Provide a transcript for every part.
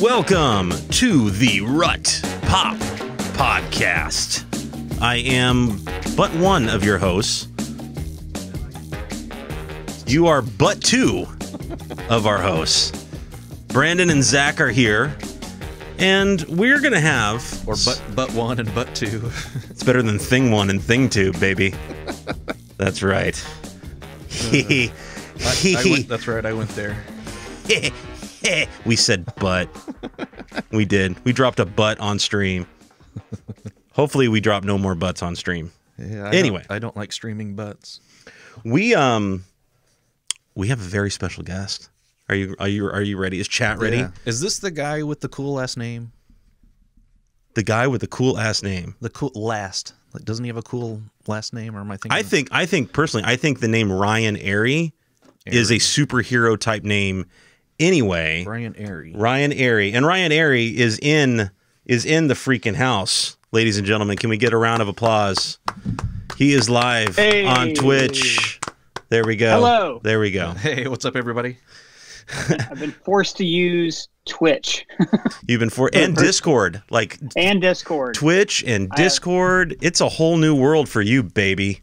Welcome to the RutPOP podcast. I am but one of your hosts. You are but two of our hosts. Brandon and Zach are here, and we're gonna have but one and but two. It's better than thing one and thing two, baby. That's right. That's right. I went there. We said but. We did. We dropped a butt on stream. Hopefully we drop no more butts on stream. Yeah. Anyway, I don't like streaming butts. We have a very special guest. Are you ready? Is chat ready? Yeah. Is this the guy with the cool last name? The guy with the cool ass name. The cool last. Like, doesn't he have a cool last name, or am I thinking? I think personally, I think the name Ryan Arey is a superhero type name. Anyway, Ryan Arey, and Ryan Arey is in the freaking house, ladies and gentlemen. Can we get a round of applause? He is live on Twitch. There we go. Hello. There we go. Hey, what's up, everybody? I've been forced to use Twitch. You've been and Discord, and Discord. Twitch and Discord. It's a whole new world for you, baby.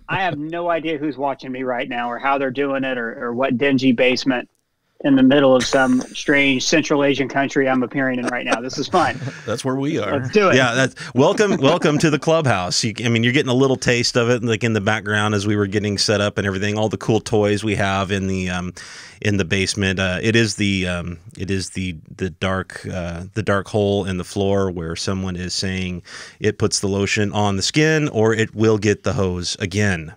I have no idea who's watching me right now, or how they're doing it, or what dingy basement in the middle of some strange Central Asian country I'm appearing in right now. This is fun. That's where we are. Let's do it. Yeah, welcome to the clubhouse. You're getting a little taste of it, like in the background as we were getting set up and everything. All the cool toys we have in the basement. It is the dark hole in the floor where someone is saying it puts the lotion on the skin or it will get the hose again.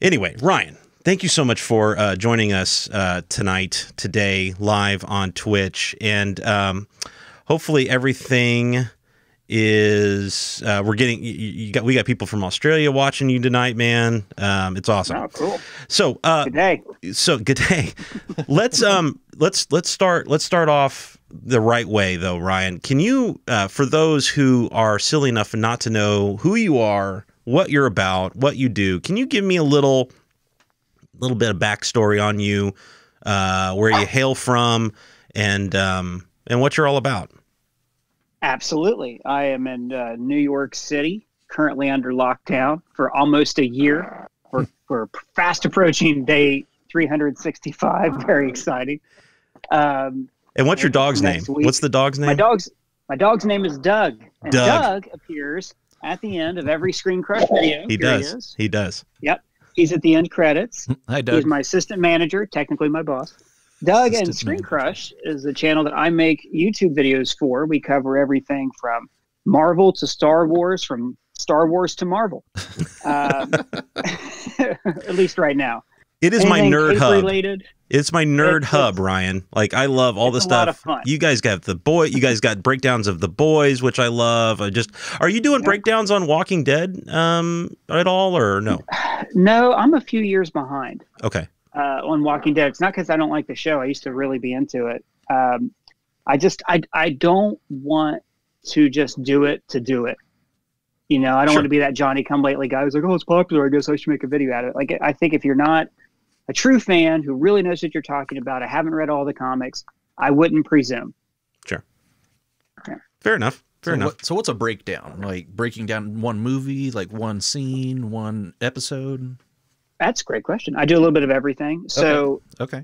Anyway, Ryan, thank you so much for joining us today, live on Twitch, and hopefully everything is. We got people from Australia watching you tonight, man. It's awesome. Oh, cool. So good day. Good day. Let's start off the right way, though, Ryan. Can you, for those who are silly enough not to know who you are, what you're about, what you do, can you give me a little bit of backstory on you, where you hail from, and what you're all about? Absolutely. I am in New York City, currently under lockdown for almost a year. We're fast approaching day 365. Very exciting. And what's your dog's name? What's the dog's name? My dog's name is Doug. And Doug appears at the end of every ScreenCrush video. He does. Yep. He's at the end credits. Hi, Doug. He's my assistant manager, technically my boss. Doug and ScreenCrush is a channel that I make YouTube videos for. We cover everything from Marvel to Star Wars, from Star Wars to Marvel. At least right now. It is my nerd hub. Related, it's my nerd hub, Ryan. Like, I love all the stuff. A lot of fun. You guys got you guys got breakdowns of The Boys, which I love. Are you doing breakdowns on Walking Dead at all, or no? No, I'm a few years behind. Okay. On Walking Dead. It's not because I don't like the show. I used to really be into it. I don't want to just do it to do it. You know, I don't want to be that Johnny come lately guy who's like, oh, it's popular, I guess I should make a video out of it. Like, I think if you're not a true fan who really knows what you're talking about, I haven't read all the comics, I wouldn't presume. Sure. Yeah. Fair enough. So what's a breakdown? Like breaking down one movie, like one scene, one episode? That's a great question. I do a little bit of everything. So okay.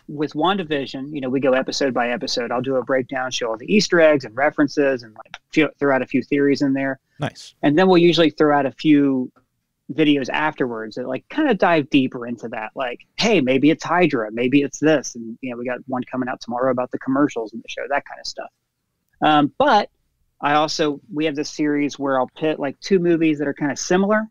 With WandaVision, you know, we go episode by episode. I'll do a breakdown, show all the Easter eggs and references, and throw out a few theories in there. Nice. And then we'll usually throw out a few videos afterwards that like kind of dive deeper into that. Like, hey, maybe it's Hydra, maybe it's this, and you know, we got one coming out tomorrow about the commercials in the show, that kind of stuff. But we have this series where I'll pit like two movies that are kind of similar.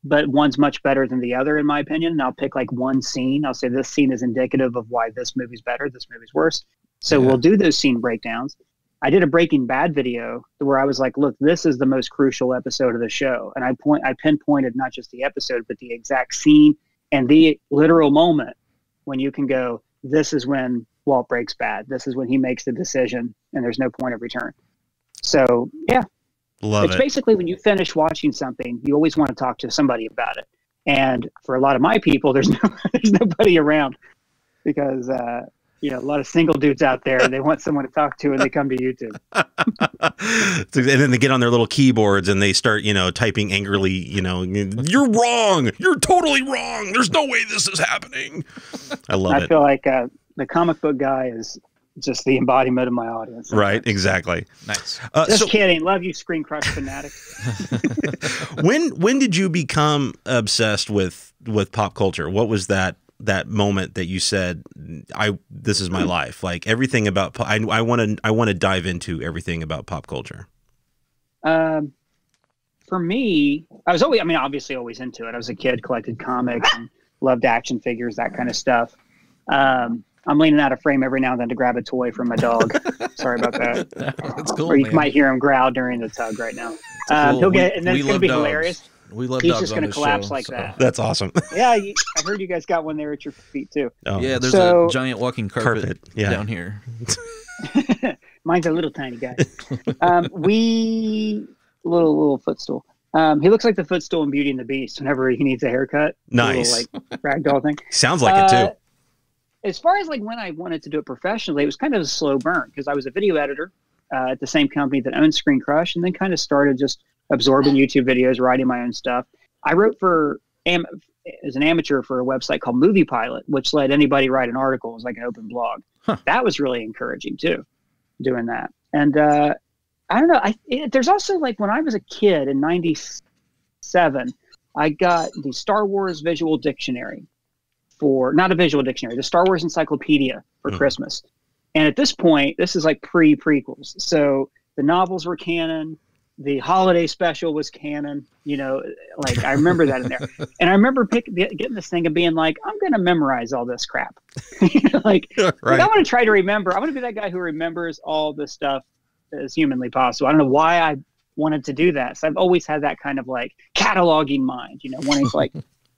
But one's much better than the other, in my opinion. And I'll pick like one scene. I'll say this scene is indicative of why this movie's better, this movie's worse. So we'll do those scene breakdowns. I did a Breaking Bad video where I was like, look, this is the most crucial episode of the show. And I pinpointed not just the episode, but the exact scene and the literal moment when you can go, this is when Walt breaks bad. This is when he makes the decision and there's no point of return. So, yeah. It's basically when you finish watching something, you always want to talk to somebody about it. And for a lot of my people, there's nobody around because a lot of single dudes out there. They want someone to talk to, and they come to YouTube. And then they get on their little keyboards and they start, typing angrily, you're wrong. You're totally wrong. There's no way this is happening. I love it. I feel like the comic book guy is just the embodiment of my audience. Right, exactly. Nice. Just kidding. Love you, ScreenCrush fanatic. When did you become obsessed with pop culture? What was that moment that you said, this is my life? Like everything about I want to dive into everything about pop culture. For me, I was obviously always into it. I was a kid, collected comics and loved action figures, that kind of stuff. I'm leaning out of frame every now and then to grab a toy from my dog. Sorry about that. That's cool. Or you might hear him growl during the tug right now. Cool. He'll get, and then it's going to be dogs. hilarious. We love He's dogs just on going to this collapse show, like so. that. That's awesome. Yeah, I heard you guys got one there at your feet too. Oh. Yeah, there's a giant walking carpet down here. Mine's a little tiny guy. Little footstool. He looks like the footstool in Beauty and the Beast whenever he needs a haircut. Nice. A little, like ragdoll thing. Sounds like it too. As far as like when I wanted to do it professionally, it was kind of a slow burn because I was a video editor at the same company that owned ScreenCrush, and then kind of started just absorbing YouTube videos, writing my own stuff. I wrote as an amateur for a website called Movie Pilot, which let anybody write an article. It was like an open blog. Huh. That was really encouraging too, doing that. And I don't know. There's also like when I was a kid in '97, I got the Star Wars Visual Dictionary not a visual dictionary, the Star Wars Encyclopedia for Christmas. And at this point, this is like prequels. So the novels were canon. The holiday special was canon. Like I remember that in there. And I remember getting this thing and being like, I'm going to memorize all this crap. Like I want to try to remember. I want to be that guy who remembers all this stuff as humanly possible. I don't know why I wanted to do that. So I've always had that kind of like cataloging mind, wanting to like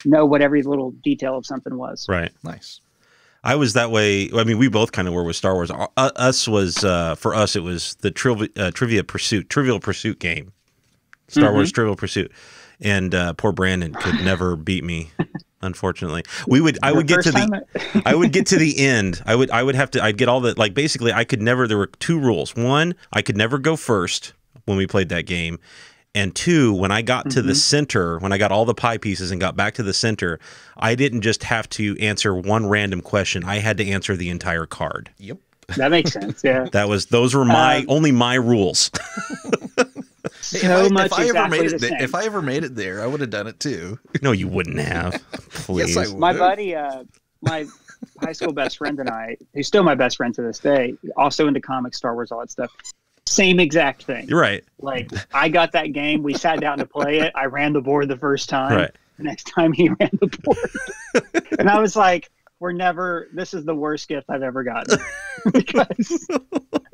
know what every little detail of something was. Right. Nice. I was that way. I mean, we both kind of were with Star Wars. For us, it was the Trivial Pursuit game, Star Wars Trivial Pursuit, and poor Brandon could never beat me. Unfortunately, I would get to the end. I'd get all the, like, basically I could never, there were two rules. One, I could never go first when we played that game. And two, when I got to the center, when I got all the pie pieces and got back to the center, I didn't just have to answer one random question. I had to answer the entire card. Yep. That makes sense. Yeah. Those were only my rules. If I ever made it there, I would have done it too. No, you wouldn't have. Please. Yes, I would. My buddy, my high school best friend and I, who's still my best friend to this day, also into comics, Star Wars, all that stuff. Same exact thing. You're right. Like I got that game. We sat down to play it. I ran the board the first time. Right. The next time he ran the board. And I was like, this is the worst gift I've ever gotten. Because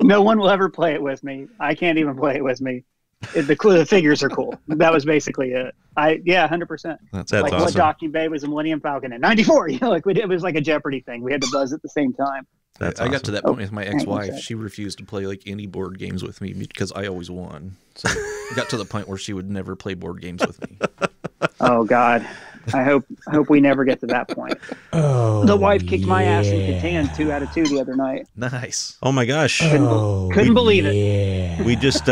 no one will ever play it with me. I can't even play it with me. The figures are cool. That was basically it. 100%. That's like awesome. What Docking Bay was a Millennium Falcon in '94. It was like a Jeopardy thing. We had to buzz at the same time. I got to that point with my ex-wife. She refused to play like any board games with me because I always won. So it got to the point where she would never play board games with me. Oh God, I hope we never get to that point. Oh, the wife kicked my ass in Catan 2 out of 2 the other night. Nice. Oh my gosh. Couldn't believe it. We just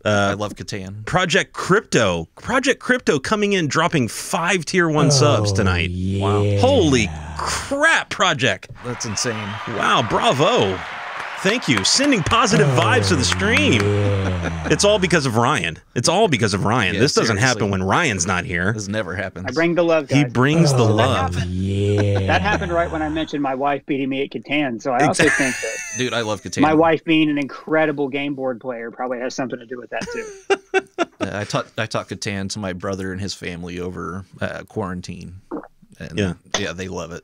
I love Catan. Project Crypto coming in, dropping 5 tier 1 subs tonight. Wow. Holy crap, Project. That's insane. Wow, bravo. Thank you. Sending positive vibes to the stream. It's all because of Ryan. Yeah, this doesn't seriously. happen when Ryan's not here. This never happens. I bring the love, guys. He brings the love. That happened right when I mentioned my wife beating me at Catan. So I also think that Dude, I love Catan. my wife being an incredible game board player probably has something to do with that too. I taught Catan to my brother and his family over quarantine. And yeah, they love it.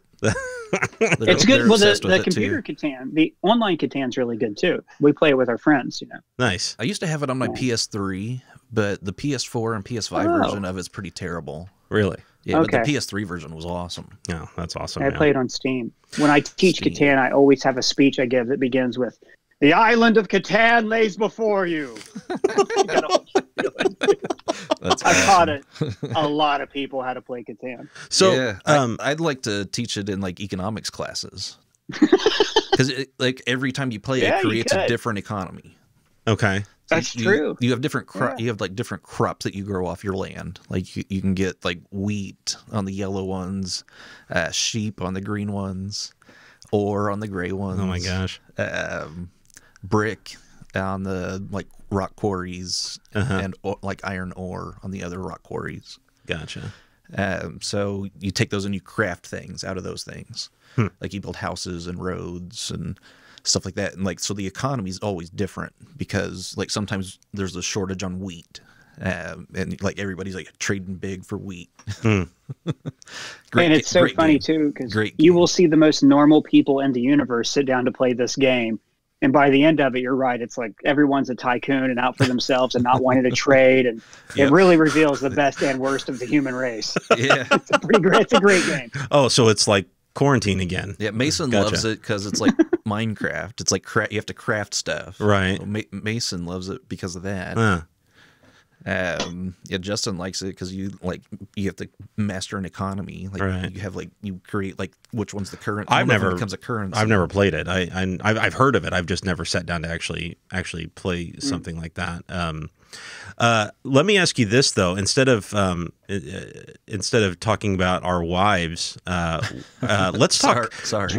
It's good. Well, the computer Catan, the online Catan's really good too. We play it with our friends, Nice. I used to have it on my PS3, but the PS4 and PS5 version of it's pretty terrible. Really? Yeah, but the PS3 version was awesome. Yeah, that's awesome. I play it on Steam. When I teach Catan, I always have a speech I give that begins with, "The island of Catan lays before you." I've taught a lot of people how to play Catan. So yeah, I'd like to teach it in like economics classes. Because like every time you play, it creates a different economy. Okay. That's true. You have different you have like different crops that you grow off your land. Like you can get like wheat on the yellow ones, sheep on the green ones, ore on the gray ones. Oh my gosh. Brick on the like rock quarries, and like iron ore on the other rock quarries. Gotcha. So you take those and you craft things out of those things. Like you build houses and roads and stuff like that. And like, so the economy is always different because like sometimes there's a shortage on wheat. And like everybody's like trading big for wheat. And it's so funny too, because you will see the most normal people in the universe sit down to play this game. And by the end of it, you're right. It's like everyone's a tycoon and out for themselves and not wanting to trade. And it really reveals the best and worst of the human race. Yeah. It's a great game. Oh, so it's like quarantine again. Yeah, Mason loves it because it's like Minecraft. It's like you have to craft stuff. Right. So Mason loves it because of that. Yeah, Justin likes it because you have to master an economy. Like you have you create like which one's the current. I've never becomes a currency. I've never played it. I've heard of it. I've just never sat down to actually play something like that. Let me ask you this though. Instead of talking about our wives, let's talk. Sorry,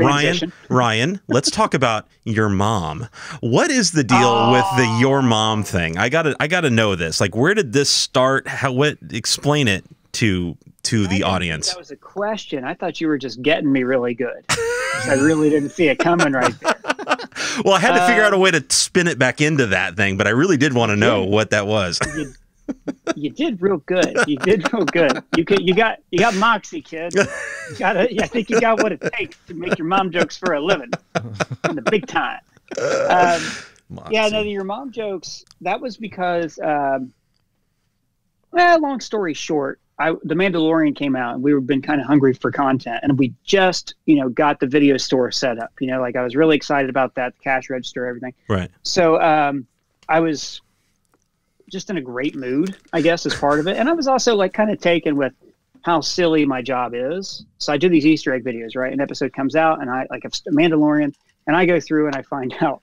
Ryan. Let's talk about your mom. What is the deal with the your mom thing? I gotta know this. Like, where did this start? Explain it to the audience. That was a question. I thought you were just getting me really good. I really didn't see it coming right there. Well, I had to figure out a way to spin it back into that thing, but I really did want to know what that was. You did real good. You did real good. You got moxie, kid. I think you got what it takes to make your mom jokes for a living in the big time. Your mom jokes. That was because, long story short, the Mandalorian came out and we've been kind of hungry for content, and we just, got the video store set up, like I was really excited about that, the cash register, everything. Right. So, I was just in a great mood, I guess, as part of it. And I was also like kind of taken with how silly my job is. So I do these Easter egg videos, right? An episode comes out and I like a Mandalorian, and I go through and I find out,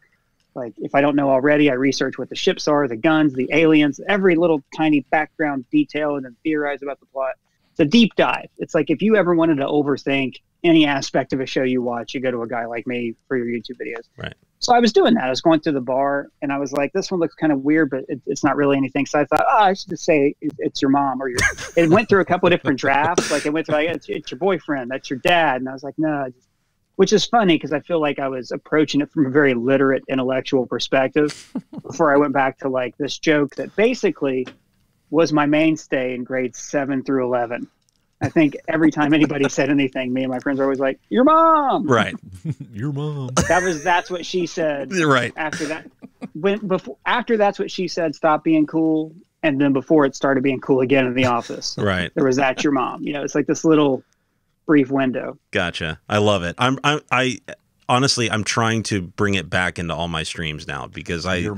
like, if I don't know already, I research what the ships are, the guns, the aliens, every little tiny background detail, and then theorize about the plot. It's a deep dive. It's like if you ever wanted to overthink any aspect of a show you watch, you go to a guy like me for your YouTube videos. Right. So I was doing that. I was going through the bar, and I was like, this one looks kind of weird, but it's not really anything. So I thought, I should just say it's your mom or your. It went through a couple of different drafts. Like it went through, like, it's your boyfriend, that's your dad, and I was like, no. Which is funny because I feel like I was approaching it from a very literate, intellectual perspective before I went back to like this joke that basically was my mainstay in grades 7 through 11. I think every time anybody said anything, me and my friends were always like, "Your mom." Right. Your mom. That's what she said. Right. After that, after that's what she said, stop being cool, and then before it started being cool again in the office. Right. There was "That's your mom." It's like this little brief window. Gotcha. I love it. I honestly, I'm trying to bring it back into all my streams now because your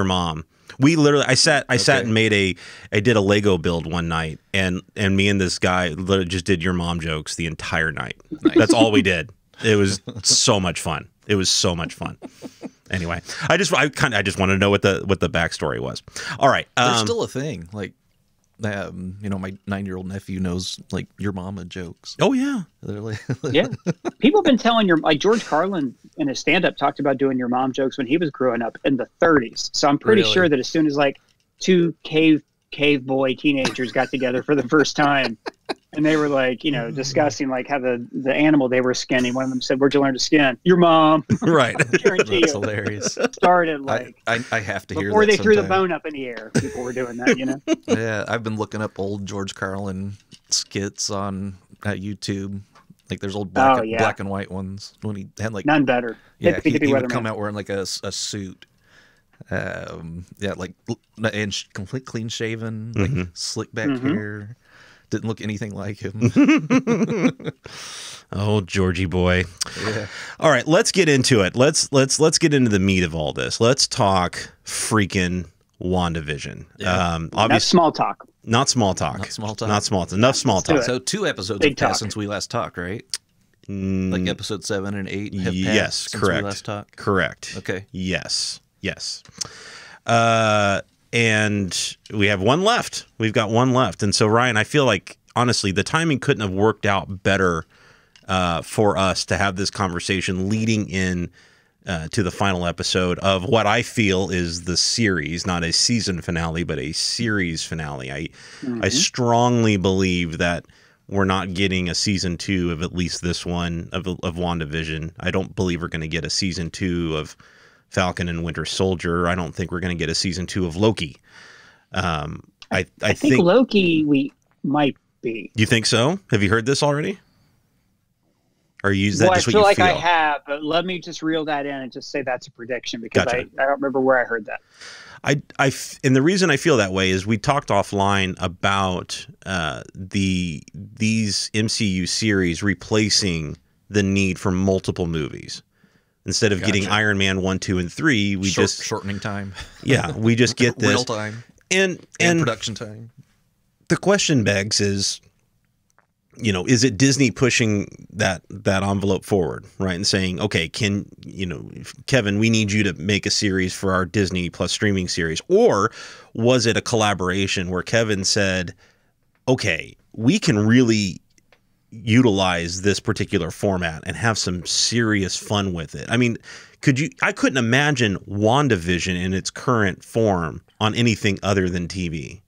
mom. We literally, I sat and did a Lego build one night, and me and this guy literally just did your mom jokes the entire night. Nice. That's all we did. It was so much fun. It was so much fun. Anyway, I just want to know what the backstory was. All right. There's still a thing. Like, my 9-year-old nephew knows like your mama jokes. Oh yeah. Yeah. People have been telling George Carlin in his stand-up talked about doing your mom jokes when he was growing up in the 30s. So I'm pretty sure that as soon as like two cave boy teenagers got together for the first time and they were like, discussing like how the animal they were skinning, one of them said, "Where'd you learn to skin?" "Your mom." Right. That's hilarious. Started like I have to hear that before they threw the sometime. bone up in the air. People were doing that, Yeah, I've been looking up old George Carlin skits on YouTube. Like there's old black and white ones when he had like none better. Yeah, he would come out wearing like a suit. Like and complete clean shaven, like slick back hair. Didn't look anything like him. Oh, Georgie boy. Yeah. All right, let's get into it. Let's get into the meat of all this. Let's talk freaking WandaVision. Yeah. That's small talk. Not small talk. Not small talk. Not small talk. Enough small talk. So 2 episodes have passed since we last talked, right? Like episode 7 and 8 have Yes, passed since correct. we last talked? Correct. Okay. Yes. And we have one left. We've got one left. And so, Ryan, I feel like, honestly, the timing couldn't have worked out better for us to have this conversation leading in to the final episode of what I feel is the series, not a season finale, but a series finale. I strongly believe that we're not getting a season 2 of at least this one of WandaVision. I don't believe we're going to get a season 2 of Falcon and Winter Soldier. I don't think we're going to get a season 2 of Loki. I think Loki we might be. You think so? Have you heard this already? Or is that just what you feel? I feel like I have, but let me just reel that in and just say that's a prediction because Gotcha. I don't remember where I heard that. And the reason I feel that way is we talked offline about these MCU series replacing the need for multiple movies. Instead of getting Iron Man 1, 2, and 3, we just shortening time. Yeah, we just get this real time and production time. The question begs is, is it Disney pushing that envelope forward, right? And saying, okay, Kevin, we need you to make a series for our Disney Plus streaming series. Or was it a collaboration where Kevin said, okay, we can really utilize this particular format and have some serious fun with it? I mean, I couldn't imagine WandaVision in its current form on anything other than TV.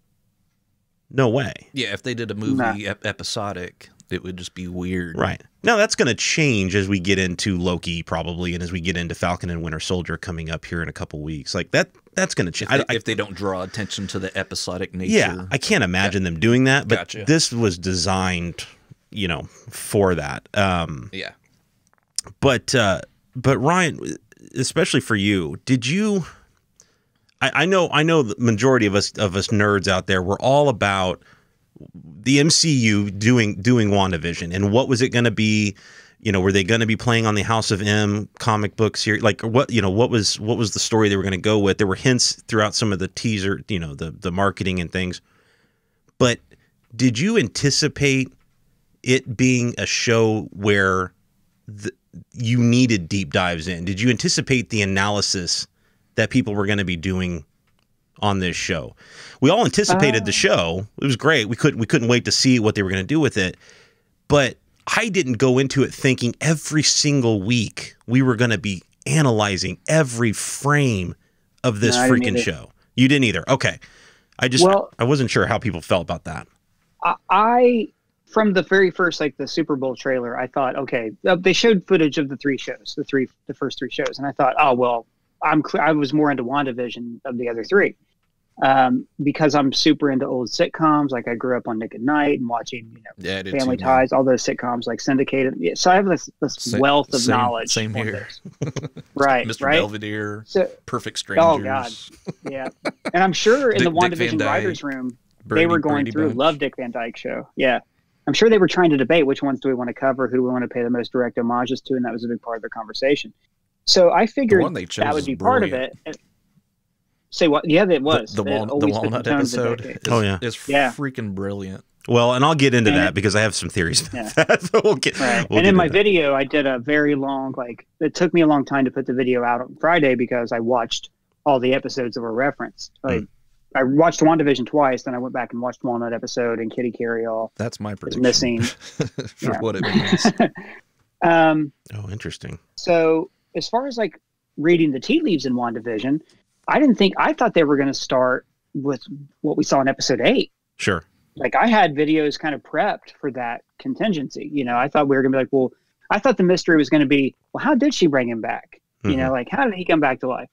No way. Yeah, if they did a movie episodic, it would just be weird. Right. Now, that's going to change as we get into Loki, probably, and as we get into Falcon and Winter Soldier coming up here in a couple weeks. Like, that's going to change. If they don't draw attention to the episodic nature. Yeah, I can't imagine them doing that, but this was designed, for that. Yeah. But Ryan, especially for you, did you... I know the majority of us nerds out there were all about the MCU doing WandaVision, and what was it going to be? Were they going to be playing on the House of M comic book series? Like what was the story they were going to go with? There were hints throughout some of the teaser, the marketing and things. But did you anticipate it being a show where you needed deep dives in? Did you anticipate the analysis that people were going to be doing on this show? We all anticipated the show. It was great. We couldn't wait to see what they were going to do with it. But I didn't go into it thinking every single week we were going to be analyzing every frame of this freaking show. You didn't either. Okay. I wasn't sure how people felt about that. I from the very first, the Super Bowl trailer, I thought, okay, they showed footage of the first 3 shows. And I thought, oh, well, I was more into WandaVision of the other 3 because I'm super into old sitcoms. Like I grew up on Nick at Night and watching, Family Ties, all those sitcoms like Syndicated. Yeah, so I have this wealth of knowledge. Same here. Right, Mr. right? Belvedere, Perfect Strangers. Oh God, yeah. And I'm sure in the WandaVision writers' room, they were going through Love Dick Van Dyke Show. Yeah. I'm sure they were trying to debate which ones do we want to cover, who do we want to pay the most direct homages to, and that was a big part of their conversation. So I figured that would be part of it. Say what? Yeah, it was. The Walnut episode is freaking brilliant. Well, and I'll get into that because I have some theories about that. So and in my video, I did a very long, it took me a long time to put the video out on Friday because I watched all the episodes that were referenced. I watched WandaVision twice, then I went back and watched Walnut episode and Kitty Carryall. That's my prediction. Missing. For what it means. Interesting. So as far as reading the tea leaves in WandaVision, I thought they were going to start with what we saw in episode 8. Sure. I had videos kind of prepped for that contingency. I thought we were going to be I thought the mystery was going to be, well, how did she bring him back? How did he come back to life?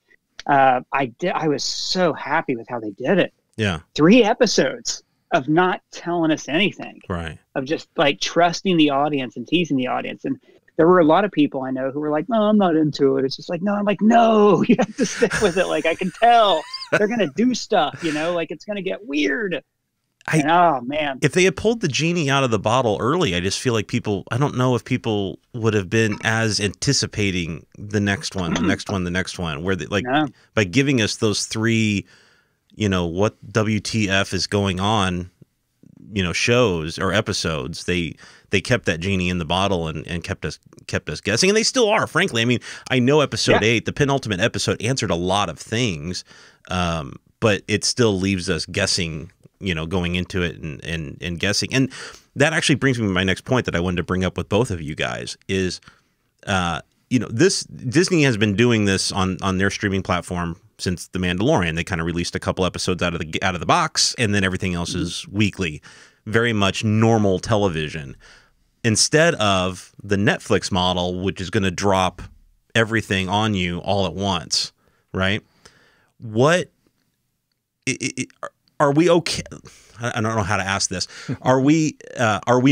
I was so happy with how they did it. Yeah. 3 episodes of not telling us anything. Right. Of just trusting the audience and teasing the audience. And there were a lot of people I know who were like, no, I'm not into it. It's just no. I'm like, no, you have to stick with it. I can tell they're going to do stuff, it's going to get weird. Oh, man. If they had pulled the genie out of the bottle early, I just feel like I don't know if people would have been as anticipating the next one, where by giving us those 3, what WTF is going on, shows or episodes, they kept that genie in the bottle and kept us guessing, and they still are, frankly. I mean, I know episode 8, the penultimate episode, answered a lot of things, but it still leaves us guessing, going into it and guessing. And that actually brings me to my next point that I wanted to bring up with both of you guys is, this Disney has been doing this on their streaming platform since The Mandalorian. They kind of released a couple episodes out of the box, and then everything else is weekly, very much normal television. Instead of the Netflix model, which is going to drop everything on you all at once, right? Are we okay? I don't know how to ask this. Are we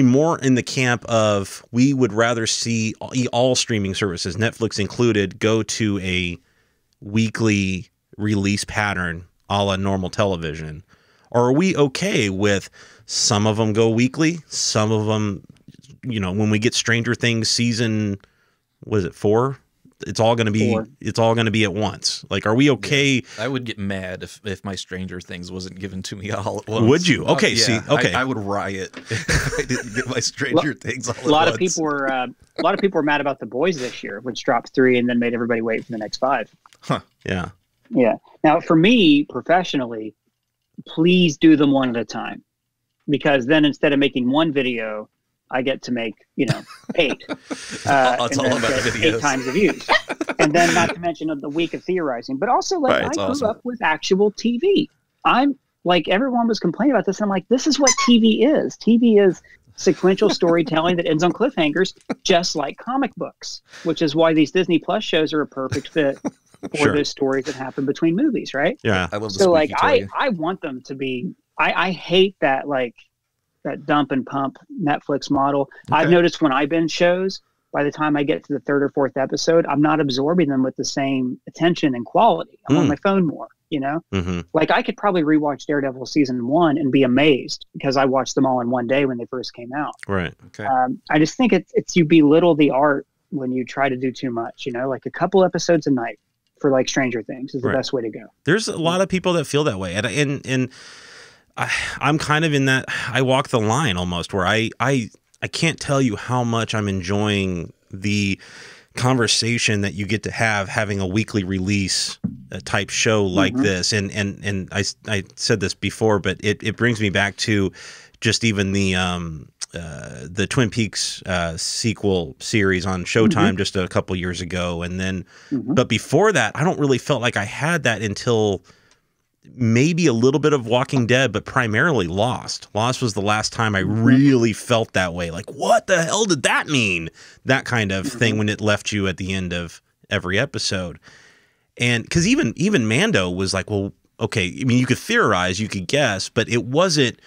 more in the camp of we would rather see all streaming services, Netflix included, go to a weekly release pattern a la normal television? Or are we okay with some of them go weekly, some of them, when we get Stranger Things season, was it 4? It's all going to be at once. Like, are we okay? Yeah. I would get mad if my Stranger Things wasn't given to me all at once. Would you? Okay, okay. I would riot if I didn't get my Stranger Things all at once. A lot of people were mad about The Boys this year, which dropped 3 and then made everybody wait for the next 5. Huh. Yeah. Yeah. Now, for me professionally, please do them one at a time, because then instead of making one video, I get to make, 8. It's all about the videos. 8 times the views. And then not to mention the week of theorizing, but also I grew up with actual TV. I'm like, everyone was complaining about this. And I'm like, this is what TV is. TV is sequential storytelling that ends on cliffhangers, just like comic books, which is why these Disney Plus shows are a perfect fit for those stories that happen between movies. Right. Yeah. I love the so like, I want them to be, I hate that, that dump and pump Netflix model. Okay. I've noticed when I binge shows, by the time I get to the 3rd or 4th episode, I'm not absorbing them with the same attention and quality. I'm on my phone more, Mm-hmm. Like I could probably rewatch Daredevil season 1 and be amazed because I watched them all in one day when they first came out. Right. Okay. I just think it's you belittle the art when you try to do too much, like a couple episodes a night for like Stranger Things is the best way to go. There's a lot of people that feel that way. And I'm kind of in that, I walk the line almost where I can't tell you how much I'm enjoying the conversation that you get to having a weekly release type show like this. And I said this before, but it brings me back to just even the Twin Peaks sequel series on Showtime just a couple years ago. And then, but before that, I don't really felt like I had that until maybe a little bit of Walking Dead, but primarily Lost. Lost was the last time I really felt that way. Like, what the hell did that mean? That kind of thing when it left you at the end of every episode. And because even Mando was like, well, okay, I mean, you could theorize, you could guess, but it wasn't,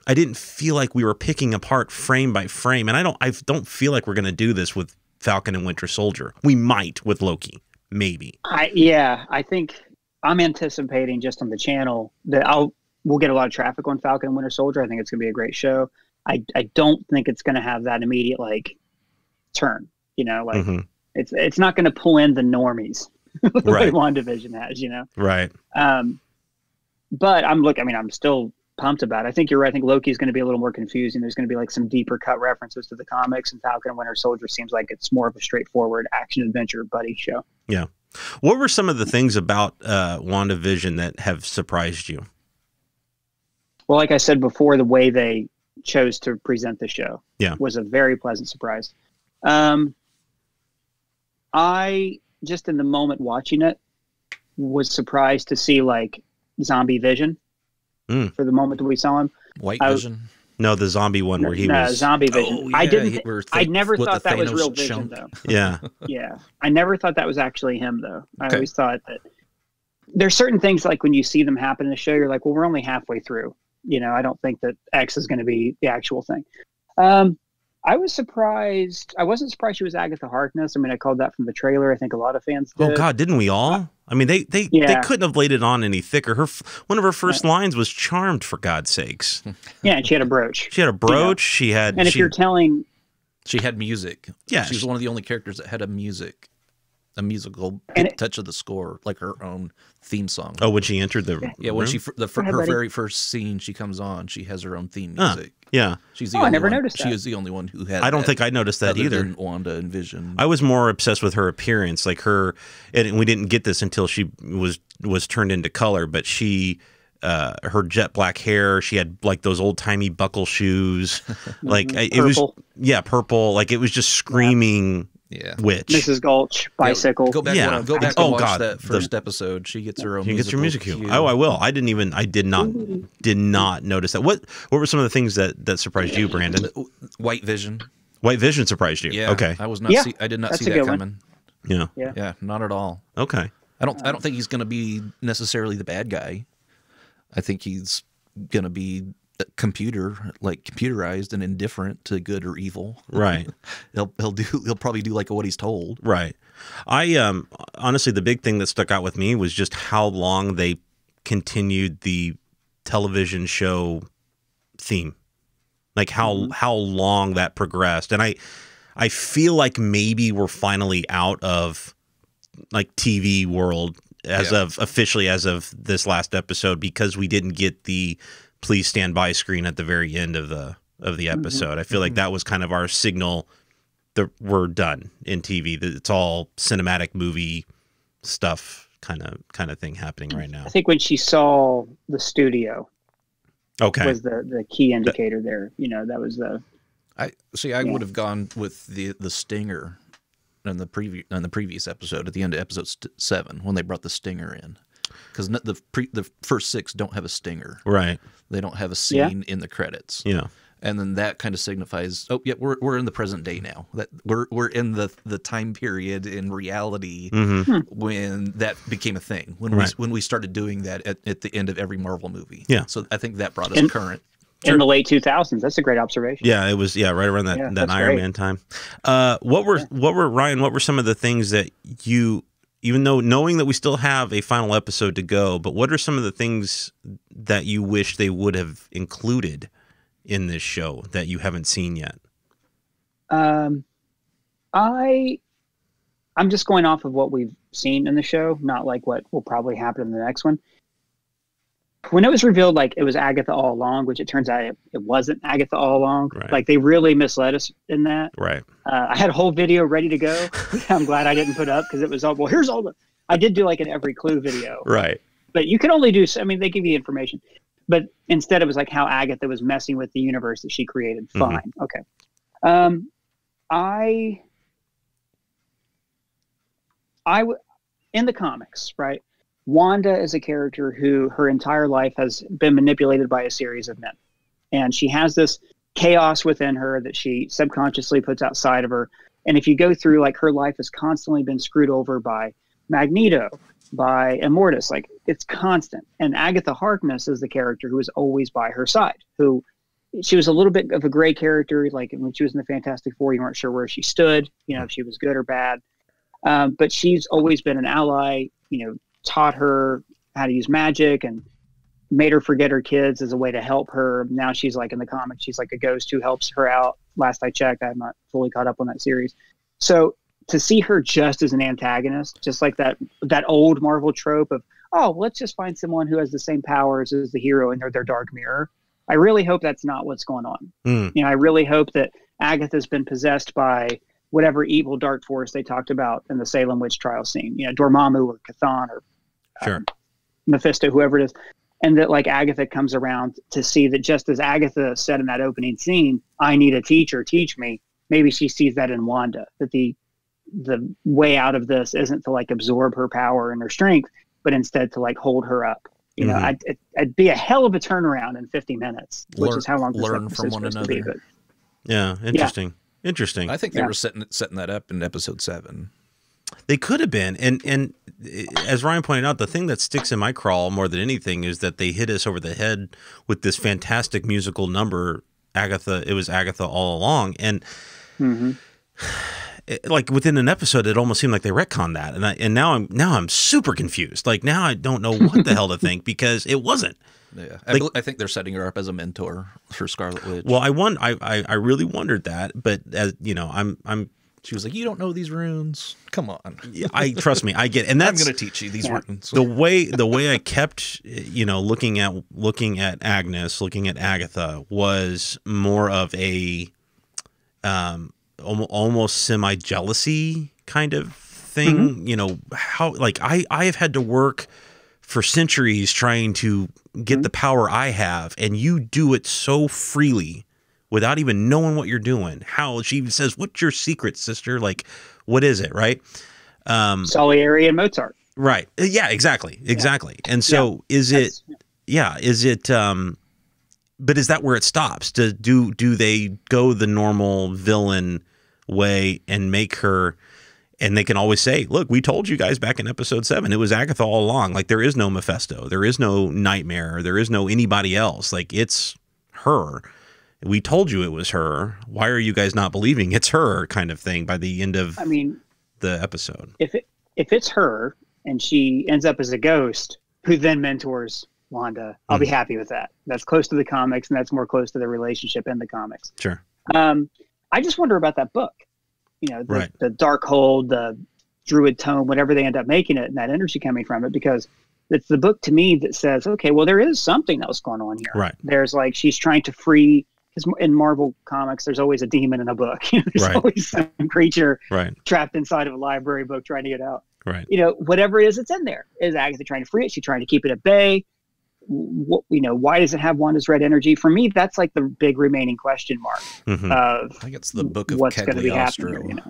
I didn't feel like we were picking apart frame by frame. And I don't feel like we're going to do this with Falcon and Winter Soldier. We might with Loki, maybe. I think I'm anticipating just on the channel that we'll get a lot of traffic on Falcon and Winter Soldier. I think it's going to be a great show. I don't think it's going to have that immediate turn. It's not going to pull in the normies the way WandaVision has. Right. But I'm still pumped about it. I think you're right. I think Loki is going to be a little more confusing. There's going to be some deeper cut references to the comics, and Falcon and Winter Soldier seems like it's more of a straightforward action adventure buddy show. Yeah. What were some of the things about WandaVision that have surprised you? Well, like I said before, the way they chose to present the show was a very pleasant surprise. I just in the moment watching it was surprised to see Zombie Vision for the moment that we saw him. White Vision? No, the zombie one where he was... Zombie Vision. Oh, yeah, I never thought that was real Vision, though. Yeah. Yeah. I never thought that was actually him, though. I always thought that there's certain things when you see them happen in the show, you're like, well, we're only halfway through. I don't think that X is going to be the actual thing. I was surprised. I wasn't surprised she was Agatha Harkness. I mean, I called that from the trailer. I think a lot of fans did. Oh, God, didn't we all? I mean, they couldn't have laid it on any thicker. One of her first lines was "Charmed," for God's sakes. Yeah, and she had a brooch. She had a brooch. She had... And if you're telling... She had music. Yeah. She was one of the only characters that had a music a musical touch of the score, like her own theme song. Oh, when she entered the when room? she her very first scene she comes on, she has her own theme music. Yeah, she's the I never noticed that. She is the only one who had. I don't think I noticed that either. Than Wanda and Vision. I was more obsessed with her appearance, like her, and we didn't get this until she was turned into color. But she, her jet black hair, she had like those old timey buckle shoes, like it was purple, like it was just screaming. Yeah, witch. Mrs. Gulch, bicycle. Go back. Yeah. Go back and watch that first episode. She gets her own. She gets her music cue. Oh, I will. I did not notice that. What were some of the things that surprised you, Brandon? White Vision. White Vision surprised you. Yeah. Okay. I was not. I did not see that coming. Yeah. Yeah. Not at all. Okay. I don't think he's going to be necessarily the bad guy. I think he's going to be computerized and indifferent to good or evil. Right. he'll probably do like what he's told. Right. I honestly, the big thing that stuck out with me was just how long they continued the television show theme, like how long that progressed. And I feel like maybe we're finally out of like TV world officially as of this last episode, because we didn't get the please stand by screen at the very end of the episode. I feel like that was kind of our signal that we're done in TV, that it's all cinematic movie stuff kind of thing happening right now. I think when she saw the studio was the key indicator there. You know, that was the I would have gone with the stinger in the previous episode at the end of episode 7 when they brought the stinger in. Because the first 6 don't have a stinger. Right. They don't have a scene in the credits. Yeah. And then that kind of signifies, oh, yeah, we're in the present day now. That we're in the time period in reality when that became a thing. When we started doing that at the end of every Marvel movie. Yeah. So I think that brought us current. In the late 2000s. That's a great observation. Yeah, it was right around that Iron Man time. What were Ryan? What were some of the things that you, even though knowing that we still have a final episode to go, but what are some of the things that you wish they would have included in this show that you haven't seen yet? I'm just going off of what we've seen in the show, not like what will probably happen in the next one. When it was revealed, like it was Agatha all along, which it turns out it wasn't Agatha all along. Right. Like they really misled us in that. Right. I had a whole video ready to go. I'm glad I didn't put up because it was all, well, here's all the, I did do like an every clue video. Right. But you can only do, I mean, they give you information, but instead it was like how Agatha was messing with the universe that she created. Fine. Okay. In the comics, right? Wanda is a character who her entire life has been manipulated by a series of men. And she has this chaos within her that she subconsciously puts outside of her. And if you go through, like, her life has constantly been screwed over by Magneto, by Immortus, like it's constant. And Agatha Harkness is the character who is always by her side, who she was a little bit of a gray character. Like when she was in the Fantastic Four, you weren't sure where she stood, you know, if she was good or bad. But she's always been an ally, you know, taught her how to use magic and made her forget her kids as a way to help her. Now she's like in the comics, she's like a ghost who helps her out. Last I checked, I'm not fully caught up on that series. So to see her just as an antagonist, just like that old Marvel trope of, oh, let's just find someone who has the same powers as the hero and they're their dark mirror. I really hope that's not what's going on. You know, I really hope that Agatha's been possessed by whatever evil dark force they talked about in the Salem witch trial scene, you know, Dormammu or Cthon or Mephisto, whoever it is. And that like Agatha comes around to see that just as Agatha said in that opening scene, I need a teacher, teach me. Maybe she sees that in Wanda, that the way out of this isn't to like absorb her power and her strength, but instead to like hold her up. You know, I'd be a hell of a turnaround in 50 minutes, which is how long this learn from one another. Be, but, yeah, interesting. Yeah. Interesting. I think they were setting that up in episode 7. They could have been, and as Ryan pointed out, the thing that sticks in my craw more than anything is that they hit us over the head with this fantastic musical number. It was Agatha all along, and like within an episode, it almost seemed like they retconned that, and now I'm super confused. Like now I don't know what the hell to think because it wasn't. Yeah, I think they're setting her up as a mentor for Scarlet Witch. Well, I really wondered that, but as you know, I'm She was like, "You don't know these runes. Come on." I trust me, I get, and I'm that's going to teach you these runes. the way I kept, looking at Agnes, looking at Agatha was more of a almost semi-jealousy kind of thing. How, like, I have had to work for centuries trying to get the power I have, and you do it so freely without even knowing what you're doing. How she even says, "What's your secret, sister?" Like, what is it, right? Salieri and Mozart. Right. Yeah, exactly. And so is it but is that where it stops? Do they go the normal villain way and make her, and they can always say, "Look, we told you guys back in episode 7, it was Agatha all along. Like, there is no Mephisto, there is no Nightmare, there is no anybody else. Like, it's her. We told you it was her. Why are you guys not believing it's her?" kind of thing by the end of the episode. If it's her and she ends up as a ghost who then mentors Wanda, I'll be happy with that. That's close to the comics, and that's more close to the relationship in the comics. Sure. I just wonder about that book. The Darkhold, the Druid Tome, whatever they end up making it, and that energy coming from it, because it's the book to me that says, okay, well, there is something else going on here. Right. There's like, she's trying to free, because in Marvel comics, there's always a demon in a book. There's always some creature trapped inside of a library book trying to get out. Right. Whatever it is that's in there. Is Agatha trying to free it? She's trying to keep it at bay. Why does it have Wanda's red energy? For me, that's like the big remaining question mark of I think it's the book of what's going to be happening here,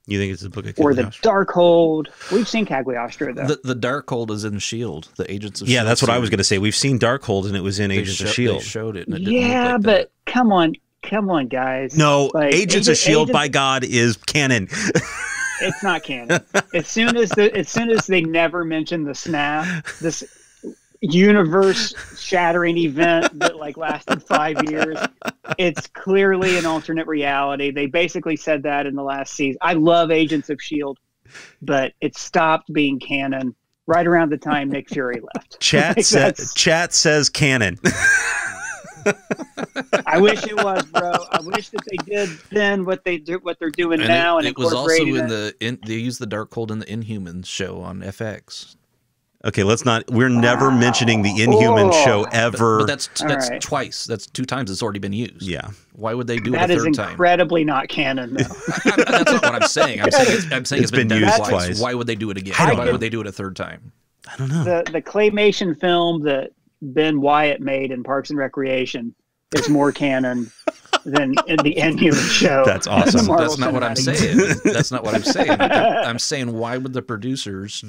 You think it's the book of or the Darkhold? We've seen Cagliostro though. The Darkhold is in Shield. The Agents of Shield. Yeah, that's what I was going to say. We've seen Darkhold, and it was in Agents of Shield. They showed it, and it didn't look like but come on, guys. No, like, Agents of Shield, by God, is canon. It's not canon. As soon as they never mention the snap, this universe-shattering event that like lasted 5 years, it's clearly an alternate reality. They basically said that in the last season. I love Agents of Shield, but it stopped being canon right around the time Nick Fury left. Chat says canon. I wish it was, bro. I wish that they did then what they're doing now, and it was also they used the Darkhold in the Inhumans show on FX. Okay, we're never mentioning the Inhuman show ever. But that's right. Twice. That's 2 times it's already been used. Yeah. Why would they do it a third time? That is incredibly not canon, though. That's not what I'm saying. I'm saying it's been used twice. Why would they do it again? Why would they do it a third time? I don't know. The claymation film that Ben Wyatt made in Parks and Recreation is more canon than in the Inhuman show. That's awesome. That's not what I'm saying. That's not what I'm saying. I'm saying, why would the producers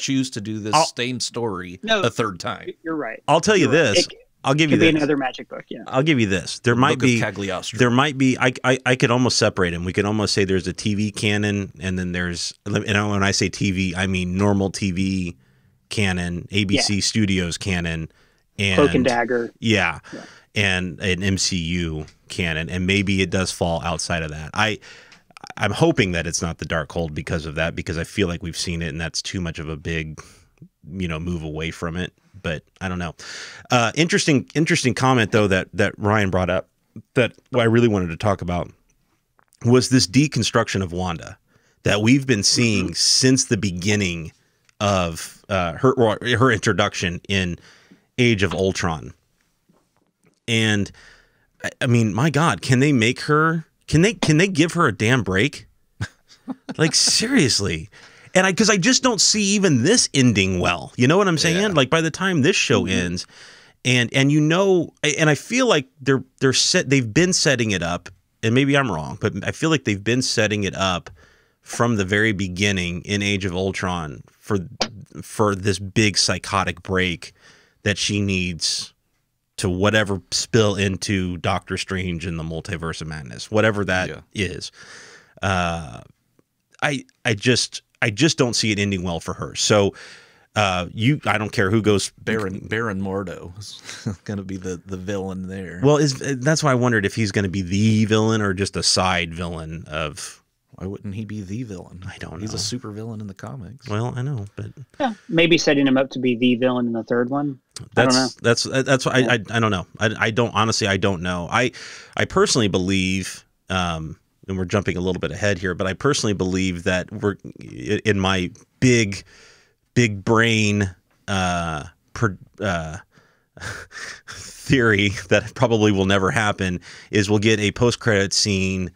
choose to do this same story a third time? You're right. I'll tell you this. I'll give you this. Another magic book. Yeah. I'll give you this. There might be. I could almost separate them. We could almost say there's a TV canon, and then there's. When I say TV, I mean normal TV canon, ABC Studios canon, and Cloak and Dagger. Yeah. And an MCU canon, and maybe it does fall outside of that. I'm hoping that it's not the Darkhold because of that, because I feel like we've seen it, and that's too much of a big, move away from it. But I don't know. Interesting comment though that Ryan brought up that I really wanted to talk about was this deconstruction of Wanda that we've been seeing since the beginning of her introduction in Age of Ultron. And I mean, my God, can they make her? Can they give her a damn break? Like, seriously. And because I just don't see even this ending well. You know what I'm saying? Yeah. Like, by the time this show ends, and I feel like they've been setting it up, and maybe I'm wrong, but I feel like they've been setting it up from the very beginning in Age of Ultron for this big psychotic break that she needs to whatever spill into Doctor Strange and the Multiverse of Madness, whatever that is. I just don't see it ending well for her. So I don't care who goes. Baron Mordo is going to be the villain there. Well, that's why I wondered if he's going to be the villain or just a side villain of. Why wouldn't he be the villain? I don't know. He's a super villain in the comics. Well, I know, but maybe setting him up to be the villain in the third one. I don't know. That's what I don't know. I don't honestly. I don't know. I personally believe and we're jumping a little bit ahead here, but I personally believe that we're in my big brain theory that probably will never happen is we'll get a post-credit scene